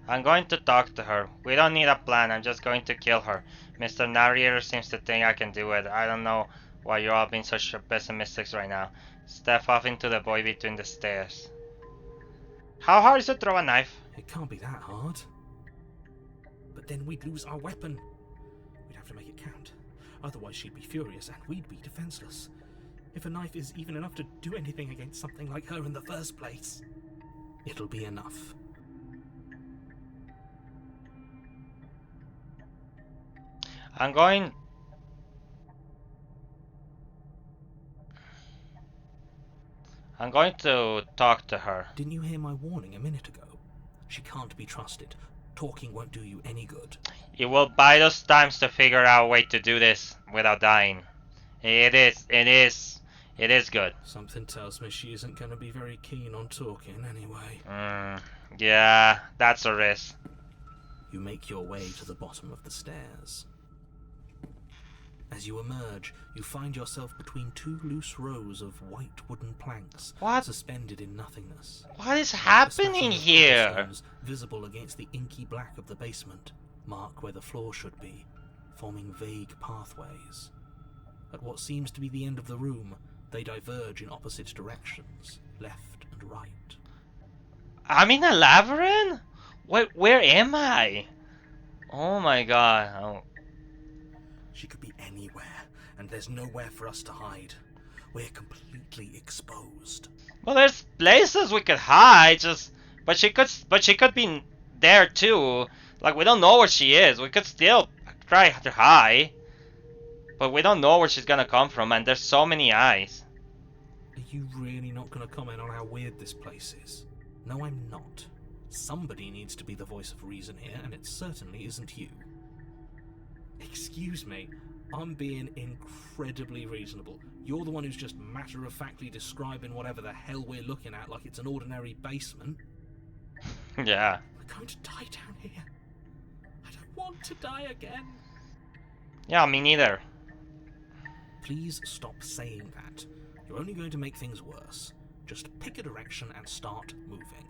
I'm going to talk to her. We don't need a plan, I'm just going to kill her. Mr. Narrator seems to think I can do it. I don't know why you're all being such pessimistic right now. Step off into the void between the stairs. How hard is to throw a knife? It can't be that hard. But then we'd lose our weapon. We'd have to make it count. Otherwise she'd be furious and we'd be defenseless. If a knife is even enough to do anything against something like her in the first place, it'll be enough. I'm going to talk to her. Didn't you hear my warning a minute ago? She can't be trusted. Talking won't do you any good. It will buy us times to figure out a way to do this without dying. It is good. Something tells me she isn't going to be very keen on talking anyway. Yeah, that's a risk. You make your way to the bottom of the stairs. As you emerge, you find yourself between two loose rows of white wooden planks suspended in nothingness. What is happening here? Visible against the inky black of the basement, mark where the floor should be, forming vague pathways. At what seems to be the end of the room, they diverge in opposite directions, left and right. I'm in a labyrinth? Where am I? Oh my god. Oh. She could be anywhere, and there's nowhere for us to hide. We're completely exposed. Well, there's places we could hide, but she could be there too. Like, we don't know where she is. We could still try to hide, but we don't know where she's gonna come from, and there's so many eyes. Are you really not gonna comment on how weird this place is? No, I'm not. Somebody needs to be the voice of reason here, and it certainly isn't you. Excuse me, I'm being incredibly reasonable. You're the one who's just matter-of-factly describing whatever the hell we're looking at like it's an ordinary basement. Yeah. We're going to die down here. I don't want to die again. Yeah, me neither. Please stop saying that. You're only going to make things worse. Just pick a direction and start moving.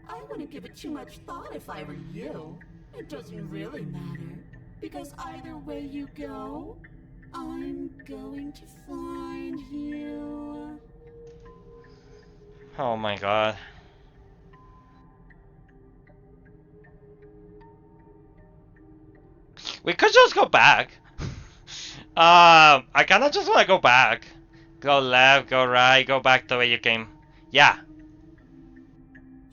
I wouldn't give it too much thought if I were you. It doesn't really matter. Because either way you go, I'm going to find you. Oh my god. We could just go back. I kinda just wanna go back. Go left, go right, go back the way you came. Yeah.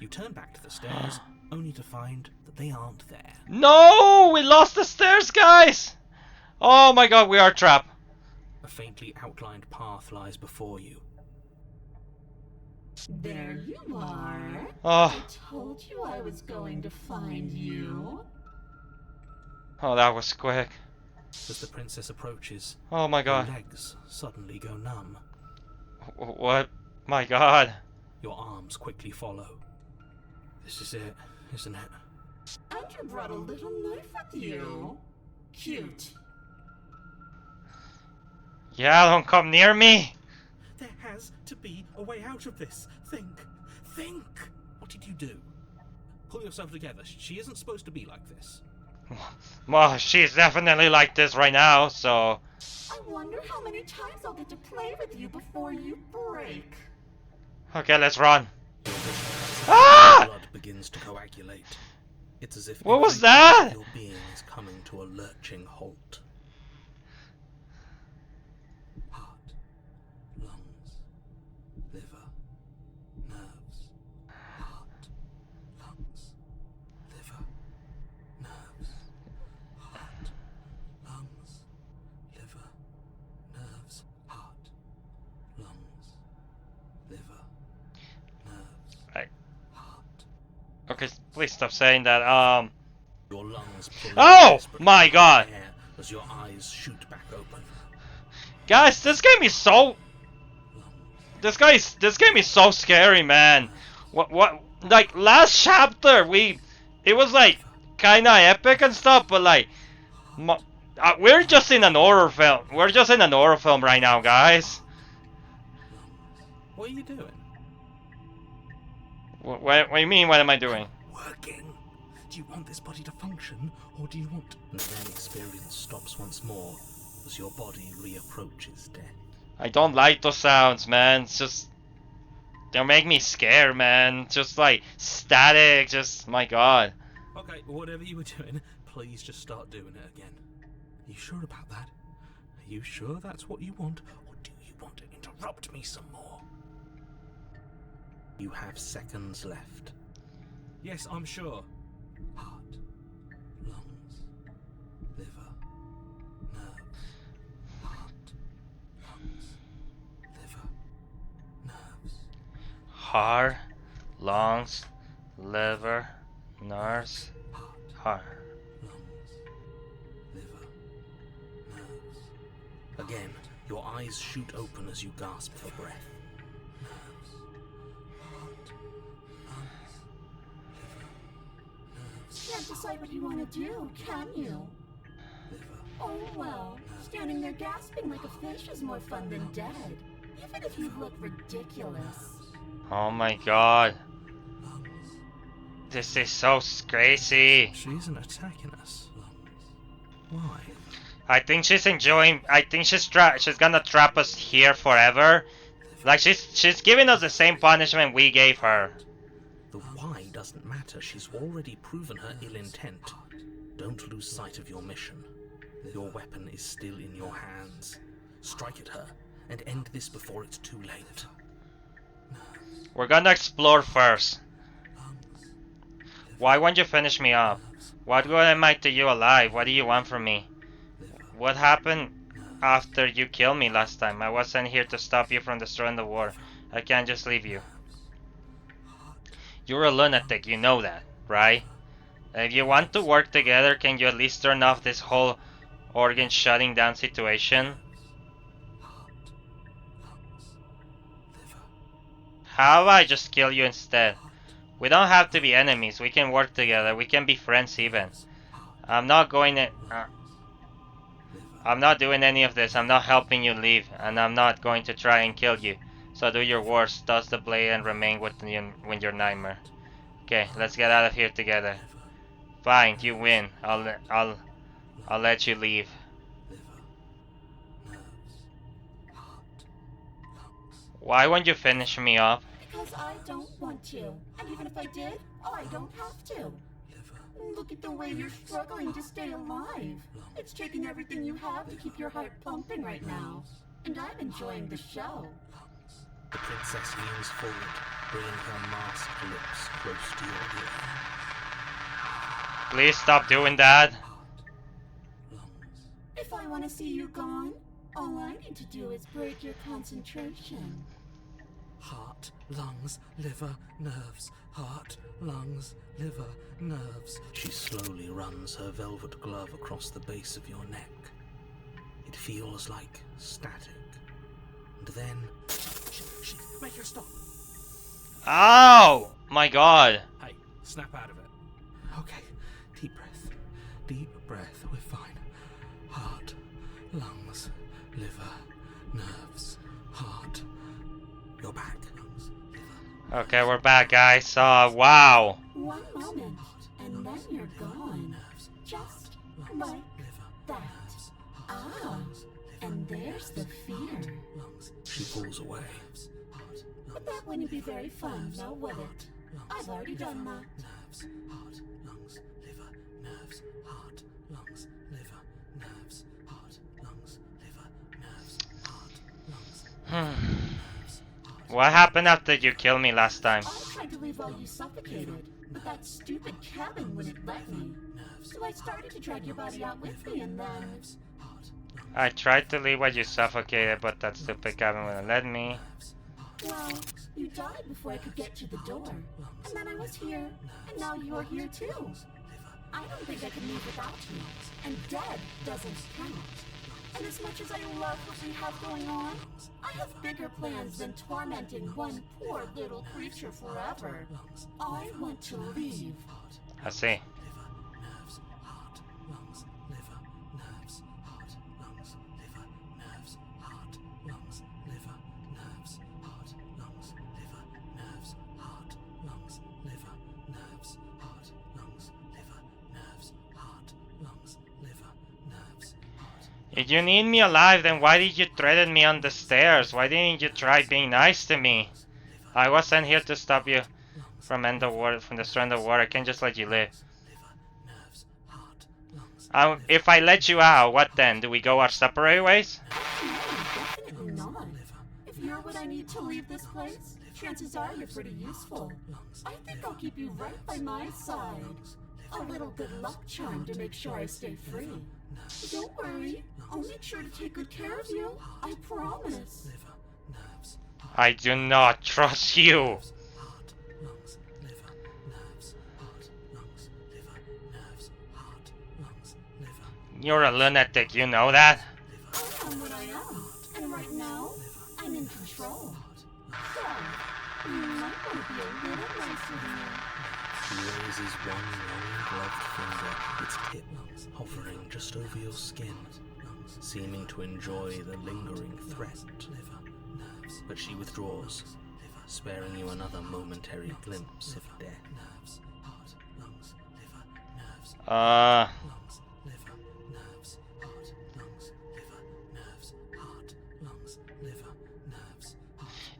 You turn back to the stairs, only to find that they aren't there. No! We lost the stairs, guys! Oh my god, we are trapped. A faintly outlined path lies before you. There you are. Oh, I told you I was going to find you. oh, that was quick. As the princess approaches, Oh my your god. legs suddenly go numb. What? My god. Your arms quickly follow. This is it, isn't it? And you brought a little knife with you. Cute. Yeah, don't come near me. There has to be a way out of this. Think. Think! What did you do? Pull yourself together. She isn't supposed to be like this. Well, she's definitely like this right now, so... I wonder how many times I'll get to play with you before you break. Okay, let's run. Your vision Ah! blood begins to coagulate. It's as if What was every part that? of your being is coming to a lurching halt. Heart, lungs, liver, nerves. Heart, lungs, liver, nerves. Heart, lungs, liver, nerves. Heart, lungs, liver, nerves. I- Heart. Okay, please stop saying that. Your lungs pull Oh desperately my god. air as your eyes shoot back open. Guys, this game is so... This game is so scary, man. What, like, last chapter, it was like, kinda epic and stuff, but like, we're just in an horror film. We're just in an horror film right now, guys. What are you doing? What do you mean, what am I doing? Working. Do you want this body to function, or do you want... And then experience stops once more as your body reapproaches death. I don't like those sounds, man. It's just... They make me scared, man. Just like, static, just, my god. Okay, whatever you were doing, please just start doing it again. Are you sure about that? Are you sure that's what you want, or do you want to interrupt me some more? You have seconds left. Yes, I'm sure. Heart, lungs, liver, nerves. Heart, lungs, liver, nerves. Heart, lungs, liver, nerves, Heart, heart. lungs, liver, nerves. Again, your eyes shoot open as you gasp for breath. Nerves, heart, lungs, liver, nerves. Can't decide what you want to do, can you? Liver, Oh well, standing there gasping like a fish is more fun than dead. Even if you look ridiculous. Oh my god. lungs, This is so crazy. She isn't attacking us. Why? I think she's enjoying. I think she's gonna trap us here forever. Like she's giving us the same punishment we gave her. The why doesn't matter. She's already proven her ill intent. Don't lose sight of your mission. Your weapon is still in your hands. Strike at her and end this before it's too late. We're gonna explore first. Why won't you finish me up? What good am I to you alive? What do you want from me? What happened after you killed me last time? I wasn't here to stop you from destroying the war. I can't just leave you. You're a lunatic, you know that, right? If you want to work together, can you at least turn off this whole organ shutting down situation? How about I just kill you instead? We don't have to be enemies. We can work together. We can be friends even. I'm not going to... I'm not doing any of this. I'm not helping you leave. And I'm not going to try and kill you. So do your worst. Toss the blade and remain with your nightmare. Okay, let's get out of here together. Fine, you win. I'll let you leave. Why won't you finish me off? Because I don't want to. And even if I did, I don't have to. Look at the way you're struggling to stay alive. It's taking everything you have to keep your heart pumping right now. and I'm enjoying the show. The princess leans forward, bringing her masked lips close to your ear. Please stop doing that. Lungs. If I want to see you gone, all I need to do is break your concentration. Heart, lungs, liver, nerves. Heart, lungs, liver, nerves. She slowly runs her velvet glove across the base of your neck. It feels like static. And then... She, make her stop. Ow! My god. Hey, snap out of it. Okay, deep breath. Deep breath, we're fine. Heart, lungs, liver, nerves. Heart. You're back. Lungs, liver. Okay, we're back, guys. Wow. One moment, and then you're gone. Just like that. Ah, and there's the fear. She pulls away. But that wouldn't be very fun, now would it? I've already done that. Nerves, heart, lungs, liver, nerves, heart, lungs, liver, nerves, heart, lungs, liver, nerves, heart, lungs, nerves, heart. What happened after you killed me last time? I tried to leave while you suffocated, but that stupid cabin wouldn't let me. So I started to drag your body out with me, and then... I tried to leave while you suffocated, but that stupid cabin wouldn't let me. Well, you died before I could get to the door. And then I was here, and now you're here too. I don't think I can leave without you. And dead doesn't count. And as much as I love what we have going on, I have bigger plans than tormenting one poor little creature forever. I want to leave. I see. If you need me alive, then why did you threaten me on the stairs? Why didn't you try being nice to me? I was sent here to stop you from destroying the water. I can't just let you live. If I let you out, what then? Do we go our separate ways? Definitely not. If you're what I need to leave this place, chances are you're pretty useful. I think I'll keep you right by my side. A little good luck charm to make sure I stay free. Don't worry, I'll make sure to take good care of you. I promise. I do not trust you. You're a lunatic, you know that? I am what I am, and right now, I'm in control. So, you might want to be a little nicer to me. She raises one long gloved finger, its tip hovering just over your skin, seeming to enjoy the lingering threat. But she withdraws, sparing you another momentary glimpse of death.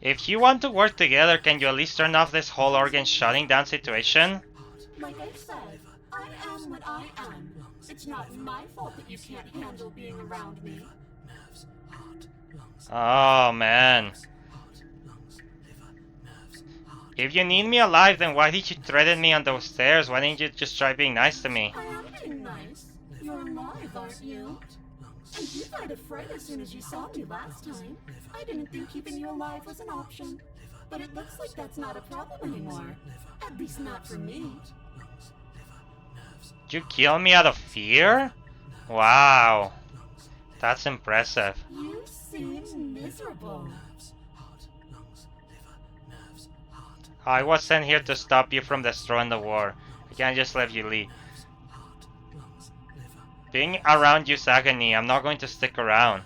If you want to work together, can you at least turn off this whole organ shutting down situation? Like I said, I am what I am. It's not my fault that you can't handle being around me. Oh man. If you need me alive, then why did you threaten me on those stairs? Why didn't you just try being nice to me? I am being nice. You're alive, aren't you? And you got afraid as soon as you saw me last time. I didn't think keeping you alive was an option. But it looks like that's not a problem anymore. At least not for me. Did you kill me out of fear? Wow. That's impressive. You seem miserable. I was sent here to stop you from destroying the war. I can't just let you leave. Being around you is agony. I'm not going to stick around.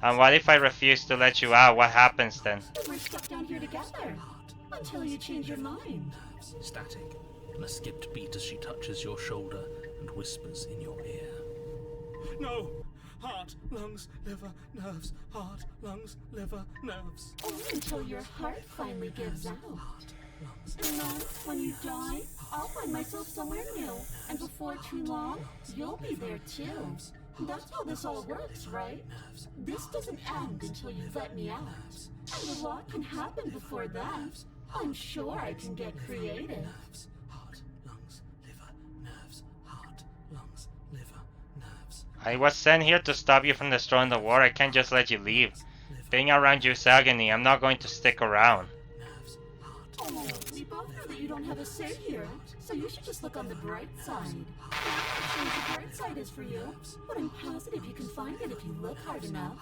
And what if I refuse to let you out? What happens then? We're stuck down here together. Until you change your mind. Static, and a skipped beat as she touches your shoulder and whispers in your ear. No! Heart, lungs, liver, nerves. Heart, lungs, liver, nerves. Only until your heart finally gives out. And then, when you die, I'll find myself somewhere new. And before too long, you'll be there too. That's how this all works, right? This doesn't end until you let me out. And a lot can happen before that. I'm sure I can get creative. I was sent here to stop you from destroying the war. I can't just let you leave. Being around you is agony. I'm not going to stick around. Oh, we both know that you don't have a say here, so you should just look on the bright side. I'm not sure what the bright side is for you, but I'm positive you can find it if you look hard enough.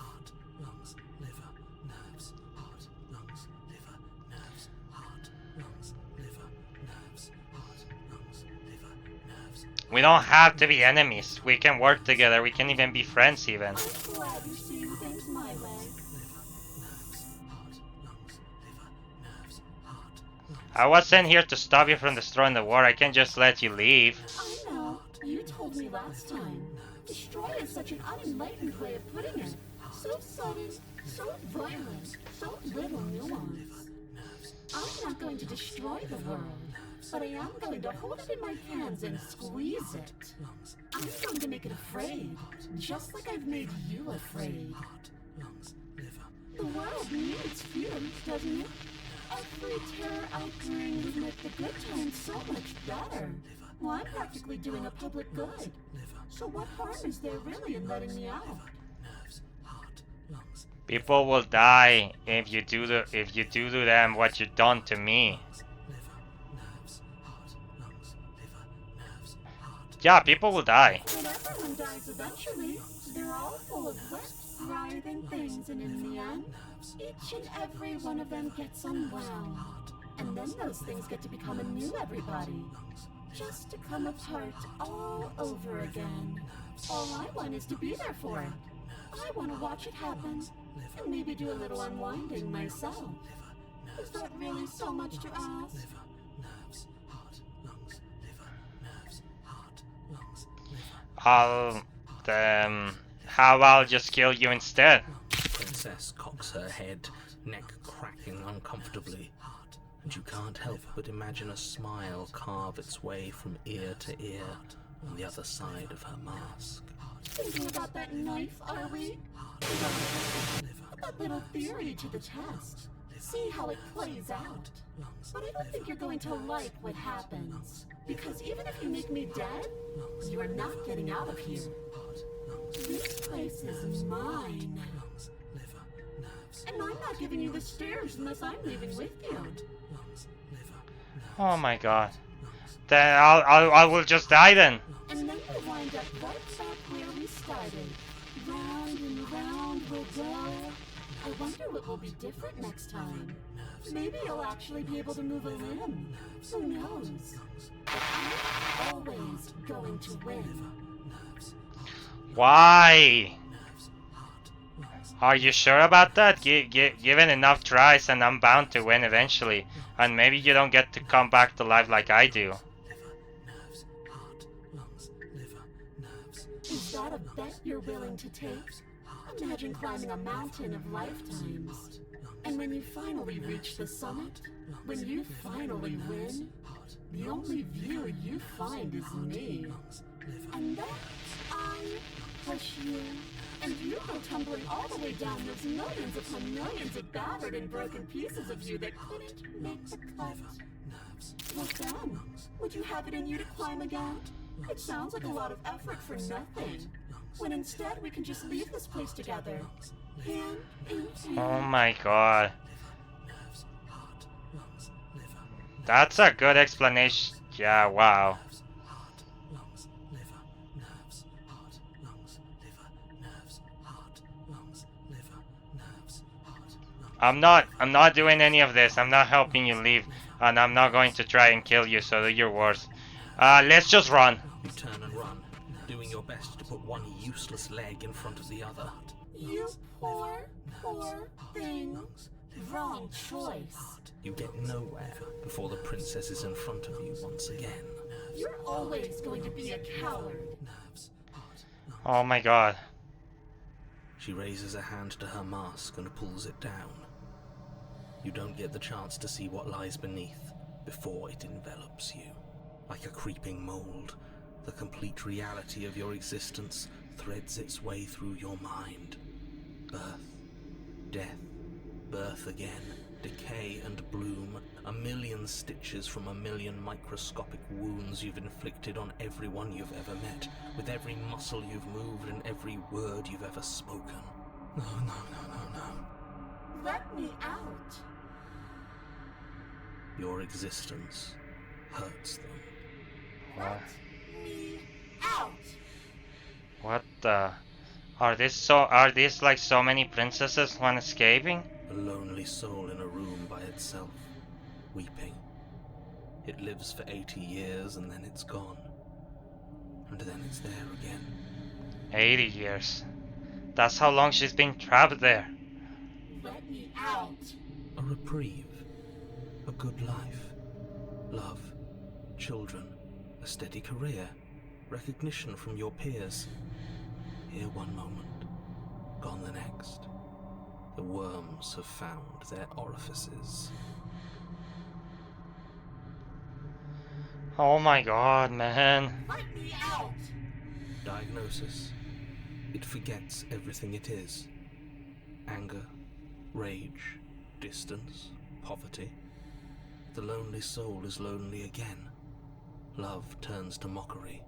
We don't have to be enemies. We can work together. We can even be friends even. I'm glad you're seeing things my way. I was sent here to stop you from destroying the war. I can't just let you leave. I know. You told me last time. Destroy is such an unenlightened way of putting it. So sudden, so violent, so little nuance. I'm not going to destroy the world, but I am going to hold it in my hands and squeeze it. I'm going to make it afraid, just like I've made you afraid. The world needs fumes, doesn't it? Every terror I bring would make the good times so much better. Well, I'm practically doing a public good. So what harm is there really in letting me out? People will die if you do to them what you've done to me. Yeah, people will die. But everyone dies eventually. They're all full of wet, writhing things, and in the end, each and every one of them gets unwound. And then those things get to become a new everybody. Just to come apart all over again. All I want is to be there for it. I want to watch it happen, and maybe do a little unwinding myself. Is that really so much to ask? How about just kill you instead? The princess cocks her head, neck cracking uncomfortably, and you can't help but imagine a smile carve its way from ear to ear on the other side of her mask. Thinking about that knife, are we? Put that little theory to the test. See how it plays out. But I don't think you're going to like what happens. Because even if you make me dead, you are not getting out of here. This place is mine. And I'm not giving you the stairs unless I'm leaving with you. Oh my god. Then I will just die then. And then we'll wind up right back where we started. Round and round we'll go. I wonder what will be different next time. Maybe you'll actually be able to move a limb. Who knows? But I'm always going to win. Why? Are you sure about that? Given enough tries and I'm bound to win eventually. And maybe you don't get to come back to life like I do. Is that a bet you're willing to take? Imagine climbing a mountain of lifetimes. And when you finally reach the summit, when you finally win, the only view you find is me. And then I push you, and you go tumbling all the way down those millions upon millions of battered and broken pieces of you that couldn't make the cut. What then? Would you have it in you to climb again? It sounds like a lot of effort for nothing. When instead we can just leave this place together. Hand in hand. Oh my god. That's a good explanation. Yeah, wow. I'm not doing any of this. I'm not helping you leave. And I'm not going to try and kill you, so do your worst. Let's just run. You turn and run, doing your best to put one useless leg in front of the other. You poor, poor thing. Wrong choice. You get nowhere before the princess is in front of you once again. You're always going to be a coward. Oh my god. She raises a hand to her mask and pulls it down. You don't get the chance to see what lies beneath before it envelops you. Like a creeping mold, the complete reality of your existence threads its way through your mind. Birth, death, birth again, decay and bloom, a million stitches from a million microscopic wounds you've inflicted on everyone you've ever met, with every muscle you've moved and every word you've ever spoken. No, no, no, no, no. Let me out. Your existence hurts them. What? Let me out. What the? Are these like so many princesses when escaping? A lonely soul in a room by itself, weeping. It lives for 80 years and then it's gone. And then it's there again. 80 years. That's how long she's been trapped there. Let me out. A reprieve. A good life. Love. Children. A steady career. Recognition from your peers. Here one moment. Gone the next. The worms have found their orifices. Oh my god, man. Let me out. Diagnosis. It forgets everything it is. Anger, rage, distance, poverty. The lonely soul is lonely again. Love turns to mockery.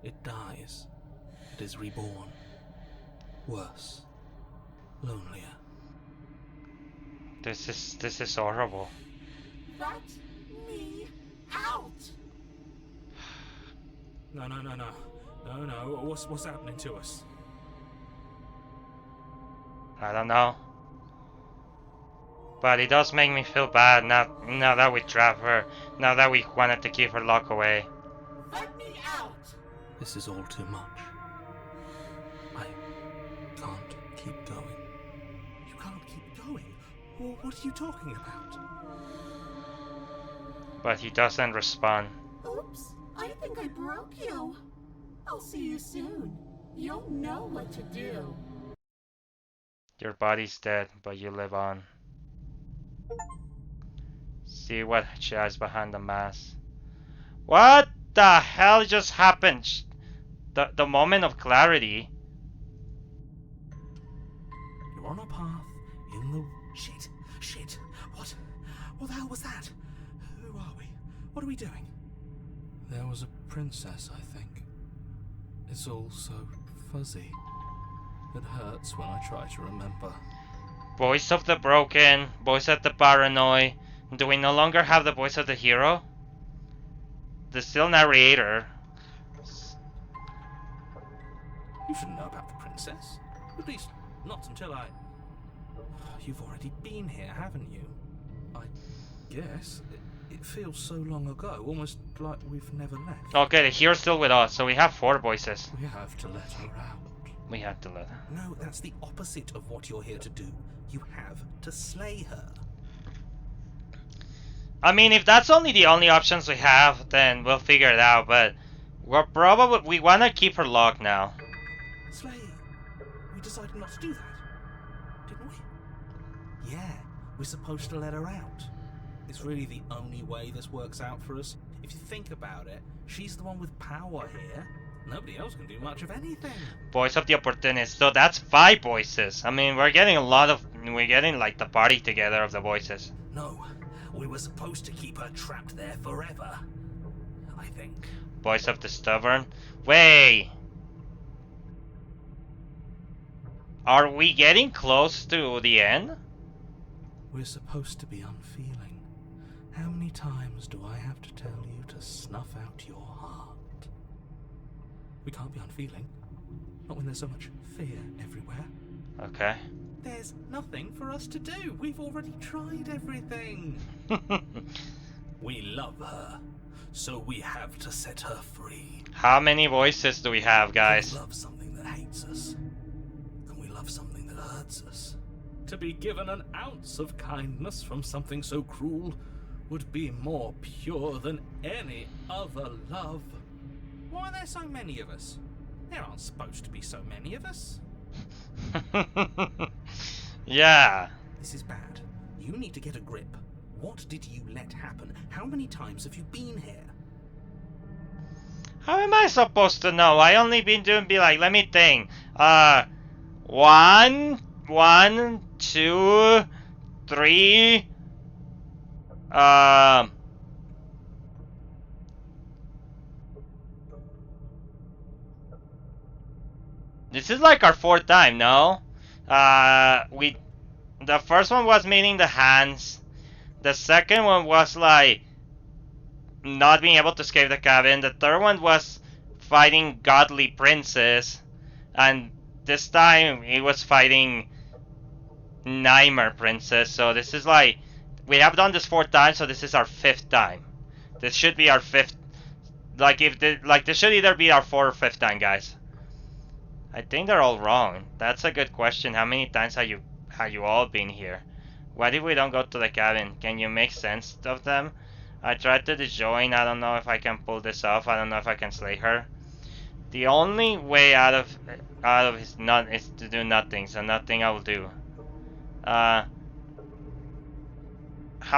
It dies. It is reborn. Worse. Lonelier. This is horrible. Let me out. No. What's happening to us? I don't know. But it does make me feel bad now that we trapped her, now that we wanted to keep her locked away. Let me out. This is all too much. I can't keep going. You can't keep going? What are you talking about? But he doesn't respond. Oops, I think I broke you. I'll see you soon. You'll know what to do. Your body's dead, but you live on. See what she has behind the mask. What the hell just happened? The moment of clarity. You're on a path in the... Shit. What the hell was that? Who are we? What are we doing? There was a princess, I think. It's all so fuzzy. It hurts when I try to remember. Voice of the broken, voice of the paranoid. Do we no longer have the voice of the hero? The still narrator. You shouldn't know about the princess. At least, not until I... You've already been here, haven't you? I guess. It feels so long ago, almost like we've never left. Okay, the hero's still with us, so we have 4 voices. We have to let her out. We have to let her. No, that's the opposite of what you're here to do. You have to slay her. I mean, if that's the only options we have, then we'll figure it out, but we wanna keep her locked now. Slay? We decided not to do that, didn't we? Yeah, we're supposed to let her out. It's really the only way this works out for us. If you think about it, she's the one with power here. Nobody else can do much of anything. Voice of the opportunist. So that's 5 voices. I mean, we're getting like the party together of the voices. No, we were supposed to keep her trapped there forever. I think. Voice of the stubborn. Wait. Are we getting close to the end? We're supposed to be unfeeling. How many times do I have to tell you to snuff out your heart? We can't be unfeeling. Not when there's so much fear everywhere. Okay. There's nothing for us to do. We've already tried everything. We love her, so we have to set her free. How many voices do we have, guys? We love something that hates us, and we love something that hurts us. To be given an ounce of kindness from something so cruel would be more pure than any other love. Why are there so many of us? There aren't supposed to be so many of us. Yeah. This is bad. You need to get a grip. What did you let happen? How many times have you been here? How am I supposed to know? I only been doing be like, let me think. 1, 2, 3. This is like our 4th time, no? The first one was meeting the hands. The second one was like not being able to escape the cabin. The third one was fighting godly princess, and this time he was fighting nightmare princess. So this is like we have done this 4 times, so this is our 5th time. This should be our 5th. Like this should either be our 4th or 5th time, guys. I think they're all wrong. That's a good question. How many times have you all been here? Why did we don't go to the cabin? Can you make sense of them? I tried to join. I don't know if I can pull this off. I don't know if I can slay her. The only way out of is to do nothing. So nothing I will do. How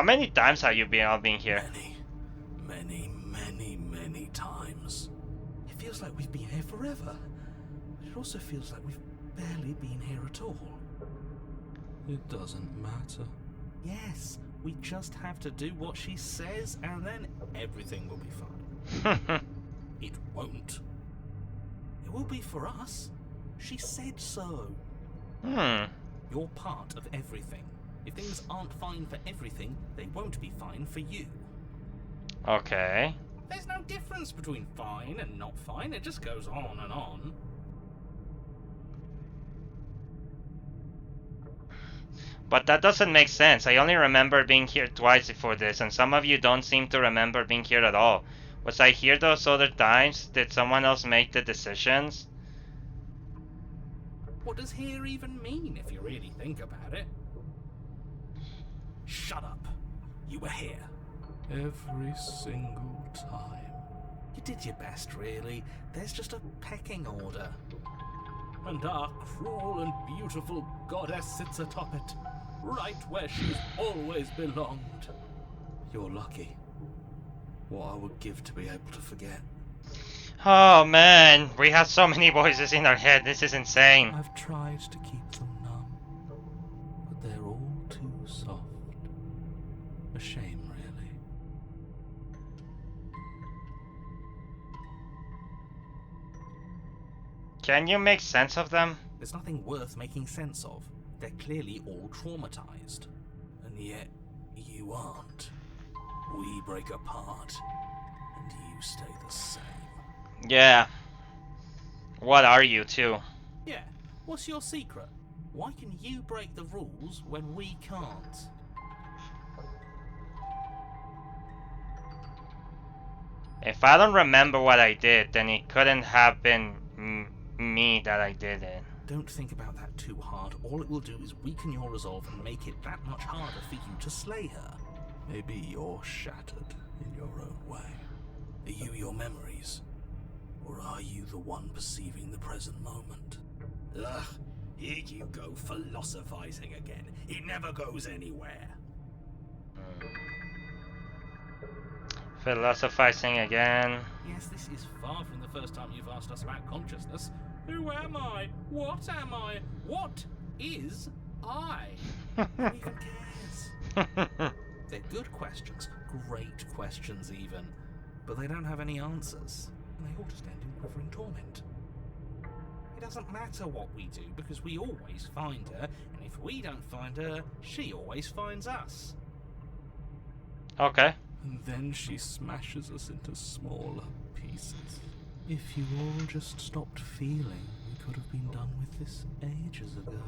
many times have you all been here? Many times. It feels like we've been here forever. But it also feels like we've barely been here at all. It doesn't matter. Yes, we just have to do what she says, and then everything will be fine. It won't. It will be for us. She said so. You're part of everything. If things aren't fine for everything, they won't be fine for you. Okay. There's no difference between fine and not fine. It just goes on and on. But that doesn't make sense. I only remember being here twice before this, and some of you don't seem to remember being here at all. Was I here those other times? Did someone else make the decisions? What does here even mean, if you really think about it? Shut up. You were here. Every single time. You did your best, really. There's just a pecking order. And our cruel and beautiful goddess sits atop it, right where she's always belonged. You're lucky. What I would give to be able to forget. Oh man, we have so many voices in our head. This is insane. I've tried to keep them numb, but they're all too soft. A shame, really. Can you make sense of them? There's nothing worth making sense of. They're clearly all traumatized. And yet, you aren't. We break apart, and you stay the same. Yeah. What are you two? Yeah, what's your secret? Why can you break the rules when we can't? If I don't remember what I did, then it couldn't have been me that I did it. Don't think about that too hard. All it will do is weaken your resolve and make it that much harder for you to slay her. Maybe you're shattered in your own way. Are you your memories? Or are you the one perceiving the present moment? Ugh, here you go philosophizing again. It never goes anywhere. Philosophizing again. Yes, this is far from the first time you've asked us about consciousness. Who am I? What am I? What is I? Who even cares? They're good questions, great questions even, but they don't have any answers, and they all just end in quivering torment. It doesn't matter what we do, because we always find her, and if we don't find her, she always finds us. Okay. And then she smashes us into smaller pieces. If you all just stopped feeling, we could have been done with this ages ago.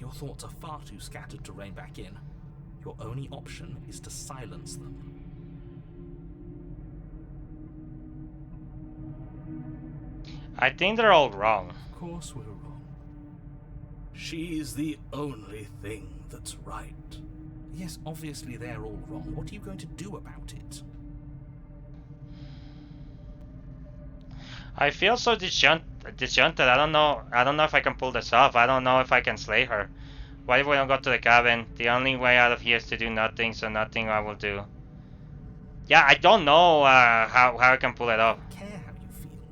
Your thoughts are far too scattered to rein back in. Your only option is to silence them. I think they're all wrong. Of course we're wrong. She's the only thing that's right. Yes, obviously they're all wrong. What are you going to do about it? I feel so disjointed. I don't know if I can pull this off. I don't know if I can slay her. Why if we don't go to the cabin? The only way out of here is to do nothing, so nothing I will do. Yeah, I don't know how I can pull it off. I don't care how you feel.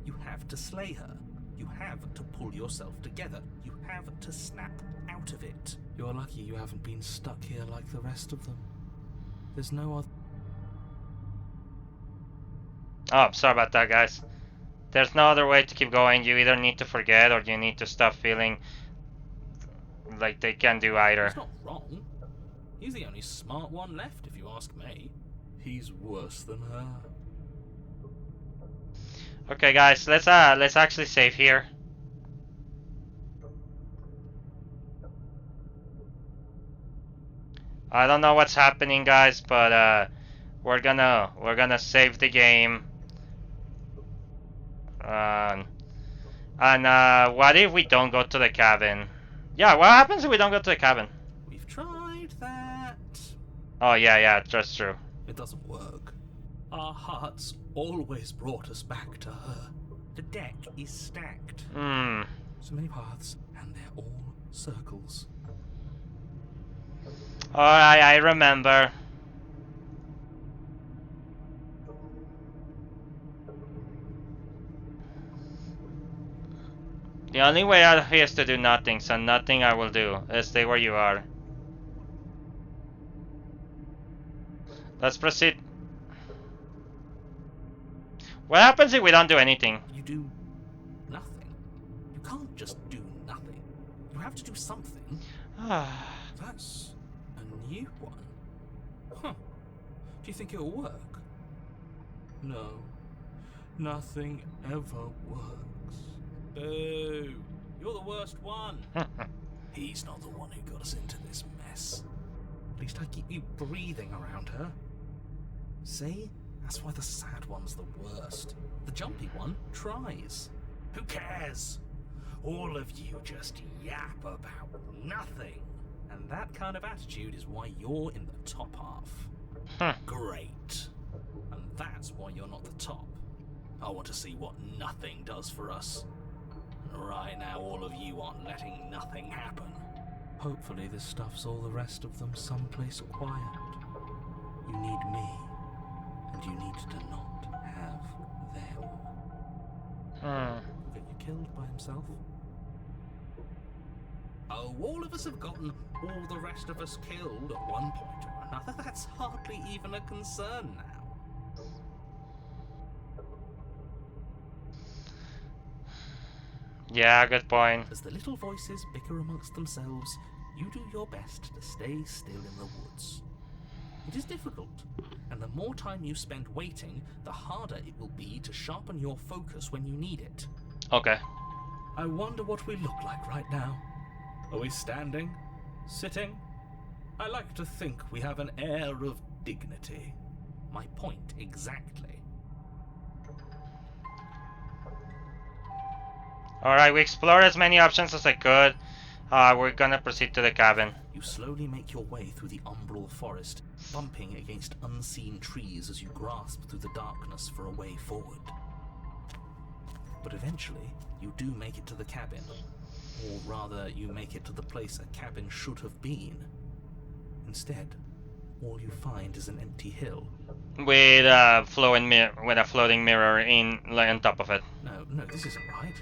You have to slay her. You have to pull yourself together. You have to snap out of it. You're lucky you haven't been stuck here like the rest of them. There's no other... Oh, sorry about that, guys. There's no other way to keep going. You either need to forget or you need to stop feeling like they can do either. He's not wrong. He's the only smart one left, if you ask me. He's worse than her. Okay, guys, let's actually save here. I don't know what's happening, guys, but we're gonna save the game. And what if we don't go to the cabin? Yeah, what happens if we don't go to the cabin? We've tried that. Oh yeah, that's true. It doesn't work. Our hearts always brought us back to her. The deck is stacked. Hmm. So many paths, and they're all circles. Alright, I remember. The only way out of here is to do nothing, so nothing I will do. Stay where you are. Let's proceed. What happens if we don't do anything? You do nothing. You can't just do nothing. You have to do something. That's a new one. Huh. Do you think it'll work? No. Nothing ever works. Boo! You're the worst one. He's not the one who got us into this mess. At least I keep you breathing around her. See? That's why the sad one's the worst. The jumpy one tries. Who cares? All of you just yap about nothing. And that kind of attitude is why you're in the top half. Great. And that's why you're not the top. I want to see what nothing does for us. Right now, all of you aren't letting nothing happen. Hopefully this stuffs all the rest of them someplace quiet. You need me, and you need to not have them. Get you killed by himself? Oh, all of us have gotten all the rest of us killed at one point or another. That's hardly even a concern now. Yeah, good point. As the little voices bicker amongst themselves, you do your best to stay still in the woods. It is difficult, and the more time you spend waiting, the harder it will be to sharpen your focus when you need it. Okay. I wonder what we look like right now. Are we standing? Sitting? I like to think we have an air of dignity. My point exactly. Alright, we explored as many options as I could. We're gonna proceed to the cabin. You slowly make your way through the umbral forest, bumping against unseen trees as you grasp through the darkness for a way forward. But eventually, you do make it to the cabin. Or rather, you make it to the place a cabin should have been. Instead, all you find is an empty hill. With a floating mirror on top of it. No, this isn't right.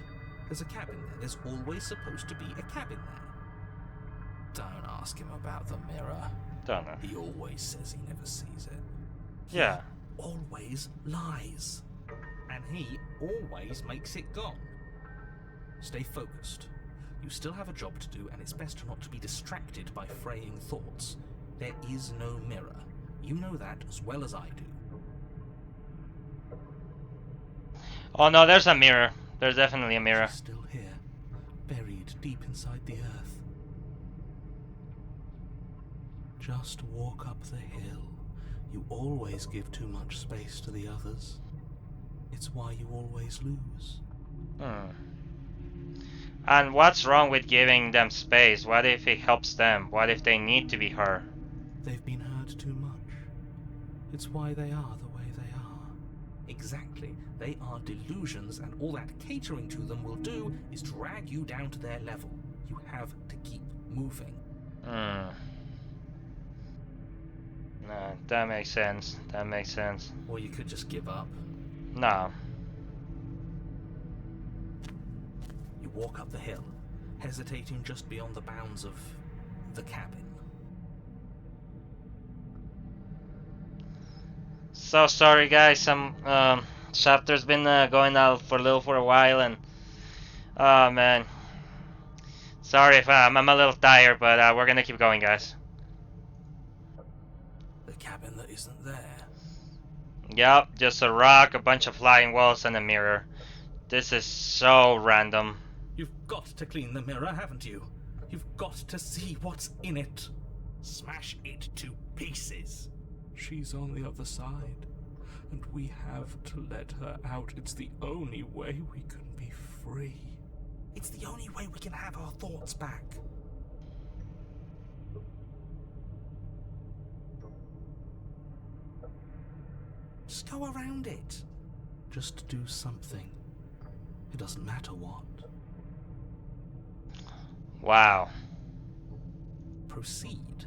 There's a cabin there. There's always supposed to be a cabin there. Don't ask him about the mirror. Don't know. He always says he never sees it. Yeah. He always lies. And he always makes it gone. Stay focused. You still have a job to do, and it's best not to be distracted by fraying thoughts. There is no mirror. You know that as well as I do. Oh no, there's a mirror. There's definitely a mirror. She's still here, buried deep inside the earth. Just walk up the hill. You always give too much space to the others. It's why you always lose. And what's wrong with giving them space? What if it helps them? What if they need to be heard? They've been hurt too much. It's why they are the way they are. Exactly. They are delusions, and all that catering to them will do is drag you down to their level. You have to keep moving. No, that makes sense. That makes sense. Or you could just give up. No. You walk up the hill, hesitating just beyond the bounds of the cabin. So sorry, guys. Some chapter's been going out for a while, and oh man, sorry if I'm a little tired, but we're gonna keep going, guys. The cabin that isn't there. Yep, just a rock, a bunch of flying walls, and a mirror. This is so random. You've got to clean the mirror, haven't you? You've got to see what's in it. Smash it to pieces. She's on the other side, and we have to let her out. It's the only way we can be free. It's the only way we can have our thoughts back. Just go around it. Just do something. It doesn't matter what. Wow. Proceed.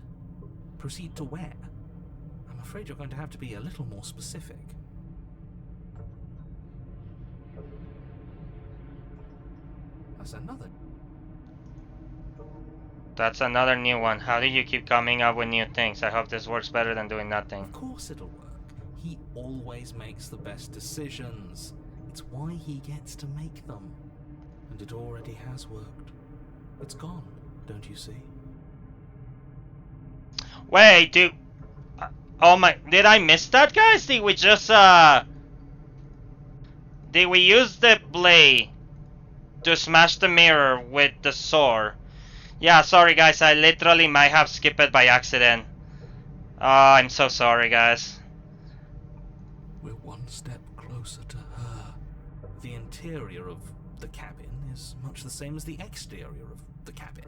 Proceed to where? I'm afraid you're going to have to be a little more specific. That's another new one. How do you keep coming up with new things? I hope this works better than doing nothing. Of course it'll work. He always makes the best decisions. It's why he gets to make them. And it already has worked. It's gone, don't you see? Wait, dude. Oh my, did I miss that, guys? Did we just, did we use the blade to smash the mirror with the sword? Yeah, sorry guys, I literally might have skipped it by accident. Oh, I'm so sorry, guys. We're one step closer to her. The interior of the cabin is much the same as the exterior of the cabin.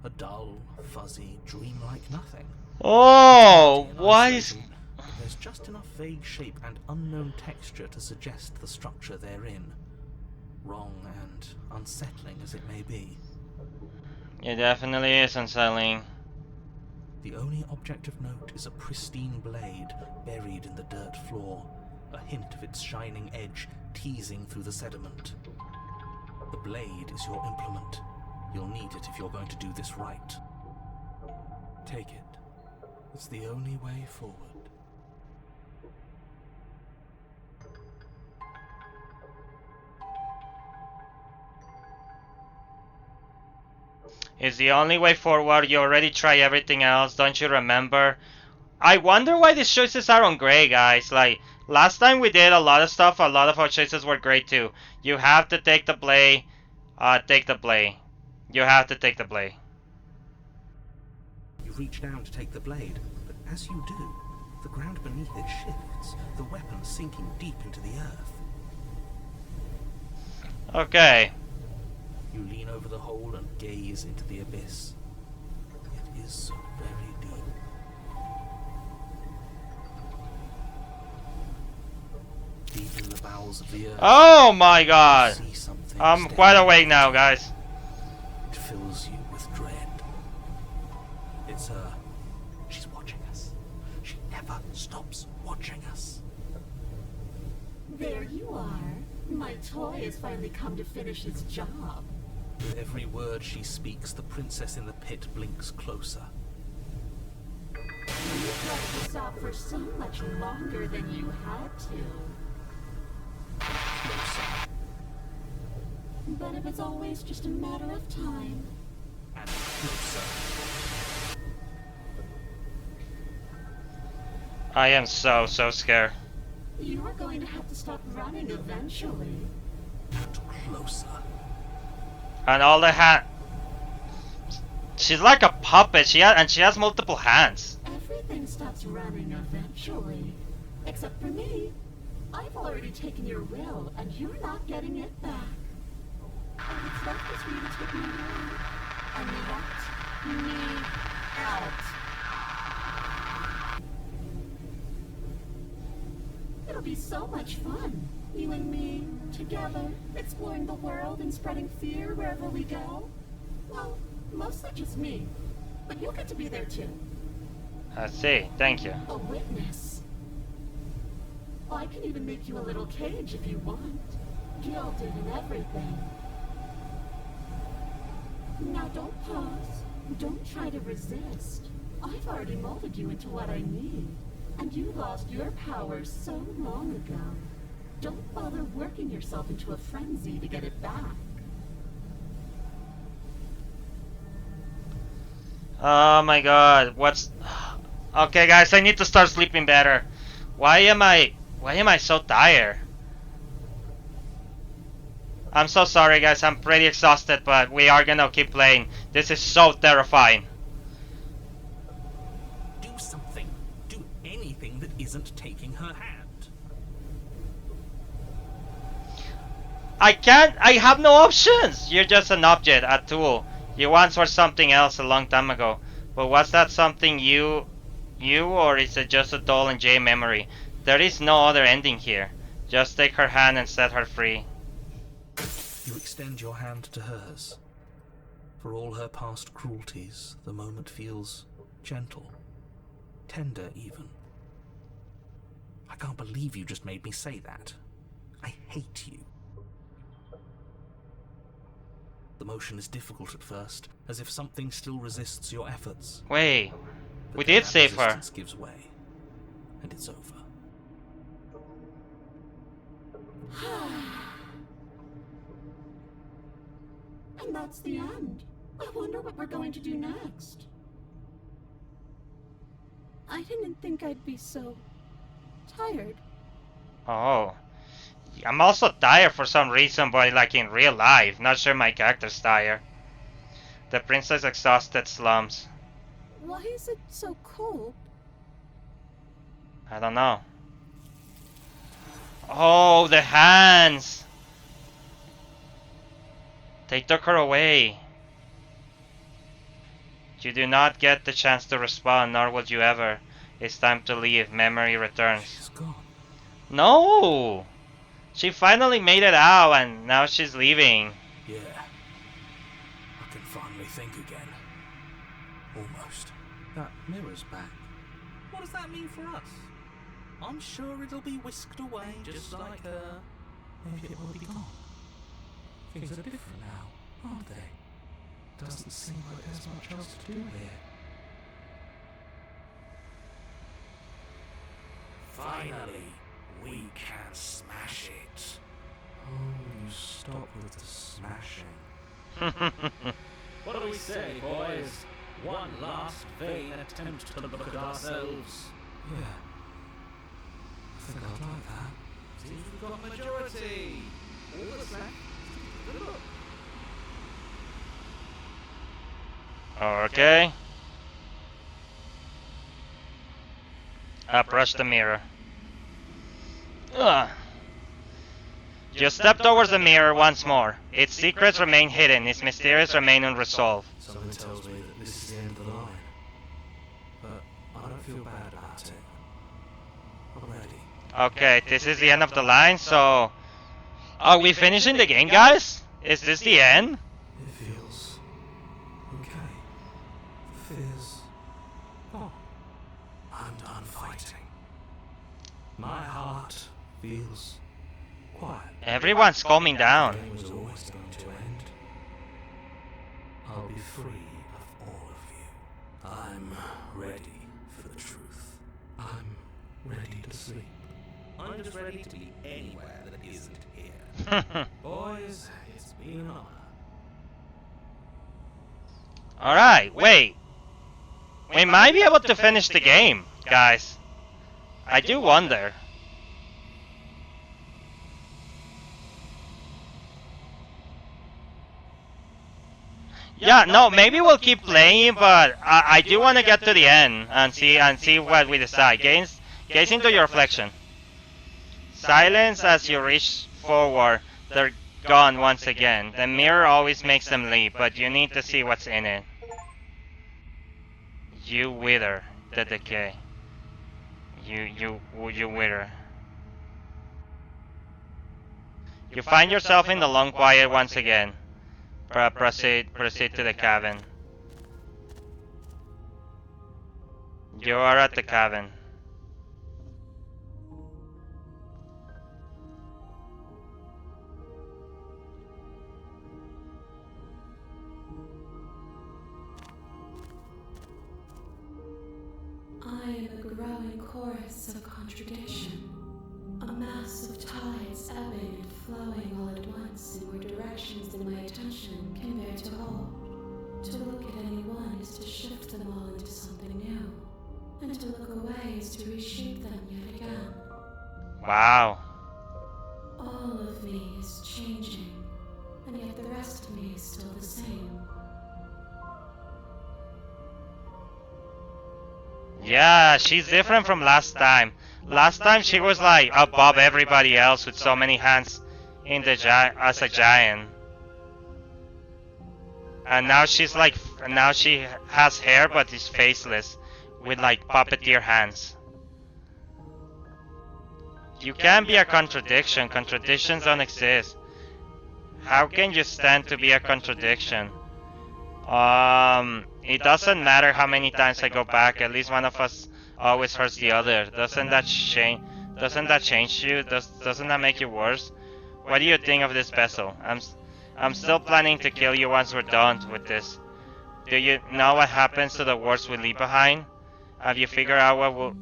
A dull, fuzzy, dreamlike nothing. Oh, In why is... isolation, there's just enough vague shape and unknown texture to suggest the structure they're in. Wrong and unsettling as it may be. It definitely is unsettling. The only object of note is a pristine blade buried in the dirt floor, a hint of its shining edge teasing through the sediment. The blade is your implement. You'll need it if you're going to do this right. Take it. It's the only way forward. It's the only way forward. You already try everything else, don't you remember? I wonder why these choices are on gray, guys. Like, last time we did a lot of stuff, a lot of our choices were gray too. You have to take the blade. Take the blade. You have to take the blade. You reach down to take the blade, but as you do, the ground beneath it shifts, the weapon sinking deep into the earth. Okay. You lean over the hole and gaze into the abyss. It is so very deep. Deep in the bowels of the earth. Oh my god. You see something I'm staring quite at awake you. now, guys. It fills you with dread. It's her. She's watching us. She never stops watching us. There you are. My toy has finally come to finish its job. With every word she speaks, the princess in the pit blinks closer. You tried this out for so much longer than you had to. Closer But if it's always just a matter of time. and closer. I am so scared. You're going to have to stop running eventually. And closer. And all the hand. She's like a puppet. She has multiple hands. Everything stops running eventually. Except for me. I've already taken your will, and you're not getting it back. And what's left is for you to take me away. And let me out. It'll be so much fun. You and me, together, exploring the world and spreading fear wherever we go. Well, mostly just me. But you'll get to be there too. I see. Thank you. A witness. I can even make you a little cage if you want. Gilded and everything. Now don't pause. Don't try to resist. I've already molded you into what I need. And you lost your powers so long ago. Don't bother working yourself into a frenzy to get it back. Oh my god, what's... Okay guys, I need to start sleeping better. Why am I so tired? I'm so sorry guys, I'm pretty exhausted, but we are gonna keep playing. This is so terrifying. Do something. Do anything that isn't taking her hand. I can't, I have no options! You're just an object, a tool. You once were something else a long time ago. But was that something you or is it just a dull and J memory? There is no other ending here. Just take her hand and set her free. You extend your hand to hers. For all her past cruelties, the moment feels gentle, tender even. I can't believe you just made me say that. I hate you. The motion is difficult at first, as if something still resists your efforts. Wait, But we then did that save her. resistance gives way, and it's over. And that's the end. I wonder what we're going to do next. I didn't think I'd be so tired. Oh. I'm also tired for some reason, but like in real life. Not sure my character's tired. The princess exhausted slums. Why is it so cold? I don't know. Oh, the hands! They took her away. You do not get the chance to respond, nor will you ever. It's time to leave. Memory returns. She's gone. No! She finally made it out and now she's leaving. Yeah. I can finally think again. Almost. That mirror's back. What does that mean for us? I'm sure it'll be whisked away just like her. Maybe it will be gone. Things are different now, aren't they? Doesn't seem like there's much else to do here. Finally, we can smash it. Oh, you stop with the smashing. What do we say, boys? One last vain attempt to look at ourselves. Yeah. I think I'd like that. Seems we've got majority. All that's left is to look. Okay. Approach the mirror. Ugh. You step towards the mirror once more. Its secrets remain hidden, its mysteries remain unresolved. Something tells me that this is the end of the line. But I don't feel bad about it. I'm ready. Okay, this is the end of the line, so... Are we finishing the game, guys? Is this the end? It feels okay. The fear's gone. I'm done fighting. My heart feels quiet. Everyone's calming down. The game was always going to end. I'll be free of all of you. I'm ready for the truth. I'm ready to sleep. I'm just ready to be anywhere that isn't here. Boys, it's been an honor. Alright, wait. We might be able to finish the game, guys. I do wonder. Yeah, no, maybe we'll keep playing, but I do want to get to the end and see what we decide. Gaze into your reflection. Silence as you reach forward. They're gone once again. The mirror always makes them leave, but you need to see what's in it. You wither, the decay. You wither. You find yourself in the long quiet once again. Proceed to the cabin. You are at the cabin. I am a growing chorus of contradiction. A mass of tides ebbing and flowing all at once in more directions than my attention can bear to hold. To look at any one is to shift them all into something new, and to look away is to reshape them yet again. Wow. All of me is changing, and yet the rest of me is still the same. Yeah, she's different from last time. Last time she was like above everybody else with so many hands in the as a giant. And now she's like, now she has hair but is faceless with like puppeteer hands. You can't be a contradiction. Contradictions don't exist. How can you stand to be a contradiction? It doesn't matter how many times I go back. At least one of us always hurts the other. Doesn't that change? Doesn't that change you? Doesn't that make you worse? What do you think of this vessel? I'm still planning to kill you once we're done with this. Do you know what happens to the words we leave behind? Have you figured out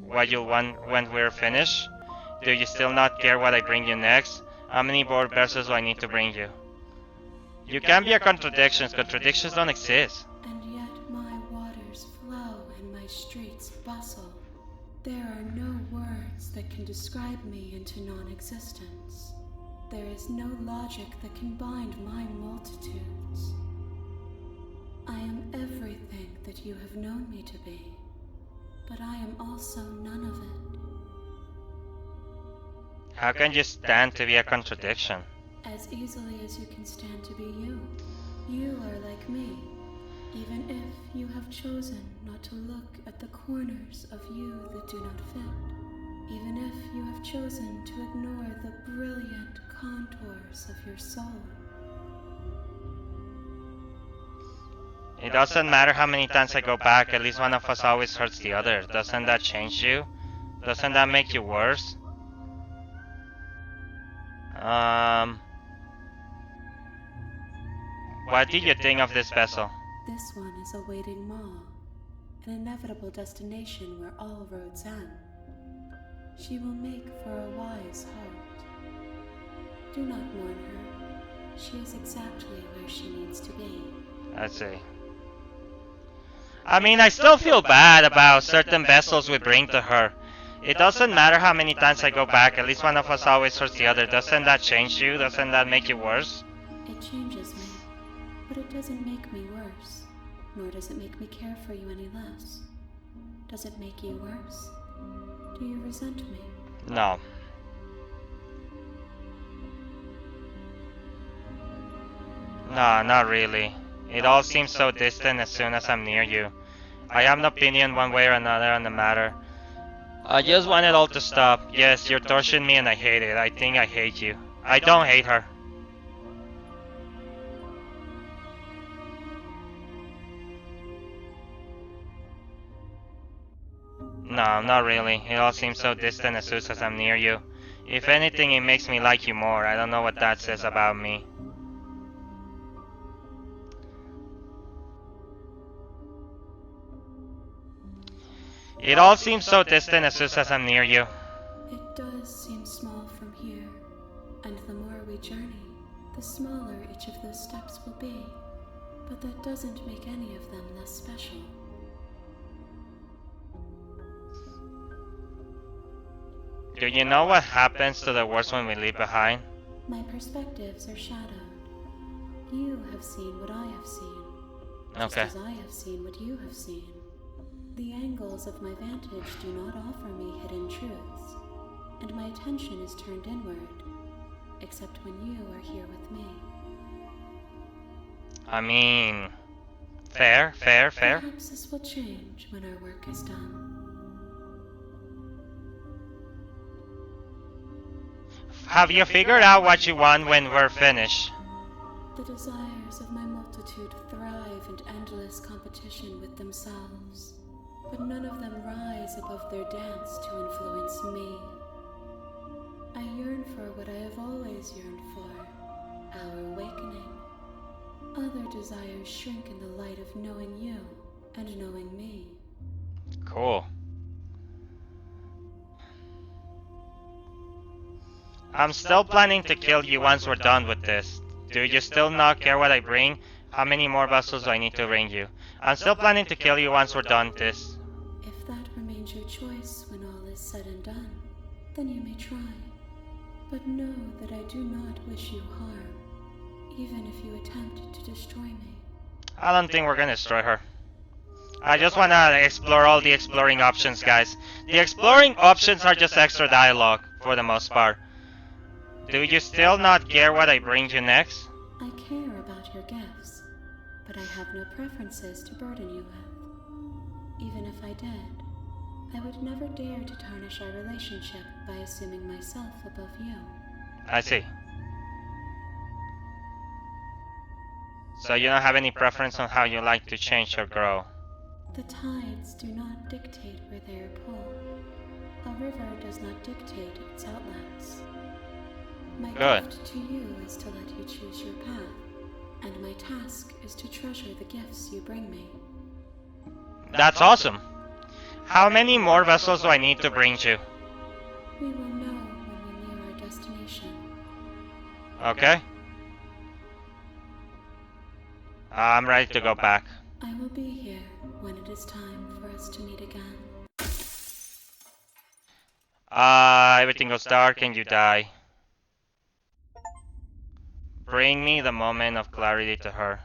what you'll want when we're finished? Do you still not care what I bring you next? How many more verses do I need to bring you? You can't be a contradiction. Contradictions don't exist. And yet my waters flow and my streets bustle. There are no words that can describe me into non-existence. There is no logic that can bind my multitudes. I am everything that you have known me to be, but I am also none of it. How can you stand to be a contradiction? As easily as you can stand to be you. You are like me, even if you have chosen not to look at the corners of you that do not fit. Even if you have chosen to ignore the brilliant contours of your soul. It doesn't matter how many times I go back, at least one of us always hurts the other. Doesn't that change you? Doesn't that make you worse? What do you think of this vessel? This one is a waiting maw, an inevitable destination where all roads end. She will make for a wise heart. Do not mourn her. She is exactly where she needs to be. I see. I mean, I still feel bad about certain vessels we bring to her. It doesn't matter how many times I go back, at least one of us always hurts the other. Doesn't that change you? Doesn't that make you worse? It changes me, but it doesn't make me worse, nor does it make me care for you any less. Does it make you worse? Do you resent me? No. No, not really. It all seems so distant as soon as I'm near you. I have no opinion one way or another on the matter. I just want it all to stop. Yes, you're torturing me and I hate it. I think I hate you. I don't hate her. No, not really. It all seems so distant as soon as I'm near you. If anything, it makes me like you more. I don't know what that says about me. It all seems so distant as soon as I'm near you. It does seem small from here, and the more we journey, the smaller each of those steps will be. But that doesn't make any of them less special. Do you know what happens to the words when we leave behind? My perspectives are shadowed. You have seen what I have seen, just Okay. as I have seen what you have seen. The angles of my vantage do not offer me hidden truths, and my attention is turned inward, except when you are here with me. I mean, fair. Perhaps this will change when our work is done. Have you figured out what you want when we're finished? The desires of my multitude thrive in endless competition with themselves. but none of them rise above their dance to influence me. I yearn for what I have always yearned for, our awakening. Other desires shrink in the light of knowing you and knowing me. Cool. I'm still planning to kill you once we're done with this. Do you still not care what I bring? How many more vessels do I need to bring you? I'm still planning to kill you once we're done with this. If that remains your choice when all is said and done, then you may try. But know that I do not wish you harm, even if you attempt to destroy me. I don't think we're gonna destroy her. I just wanna explore all the exploring options, guys. The exploring options are just extra dialogue, for the most part. Do you still not care what I bring you next? I care about your gifts, but I have no preferences to burden you with. Even if I did, I would never dare to tarnish our relationship by assuming myself above you. I see. So you don't have any preference on how you like to change or grow? The tides do not dictate where they are pulled. A river does not dictate its outlets. My Good. gift to you is to let you choose your path, and my task is to treasure the gifts you bring me. That's awesome. How many more vessels do I need to bring you? We will know when we near our destination. Okay. I'm ready to go back. I will be here when it is time for us to meet again. Everything goes dark and you die. Bring me the moment of clarity to her.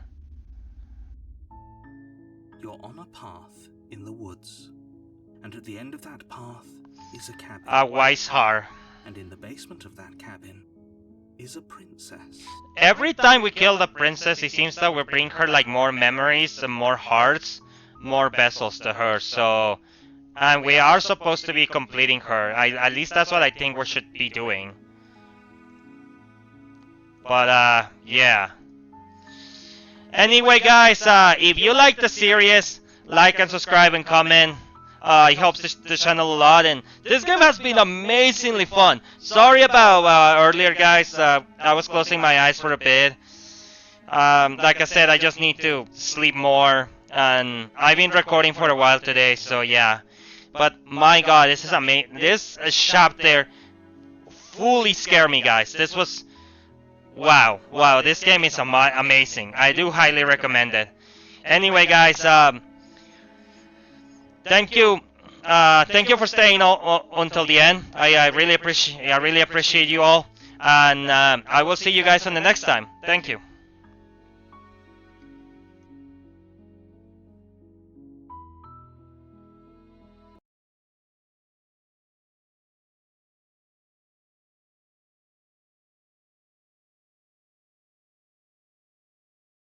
You're on a path in the woods, and at the end of that path is a cabin. A wise heart. And in the basement of that cabin is a princess. Every time we kill the princess, it seems that we bring her like more memories and more hearts, more vessels to her. So, and we are supposed to be completing her. At least that's what I think we should be doing. But yeah. Anyway, guys, if you like the series, like and subscribe and comment. It helps the channel a lot, and this game has been amazingly fun. Sorry about earlier, guys. I was closing my eyes for a bit. Like I said, I just need to sleep more, and I've been recording for a while today, so yeah. But my God, this is amazing. This chapter fully scared me, guys. This was wow. This game is amazing. I do highly recommend it. Anyway, guys. Thank you for staying until the end. I really appreciate you all, and I will see you guys on the next time. Thank you.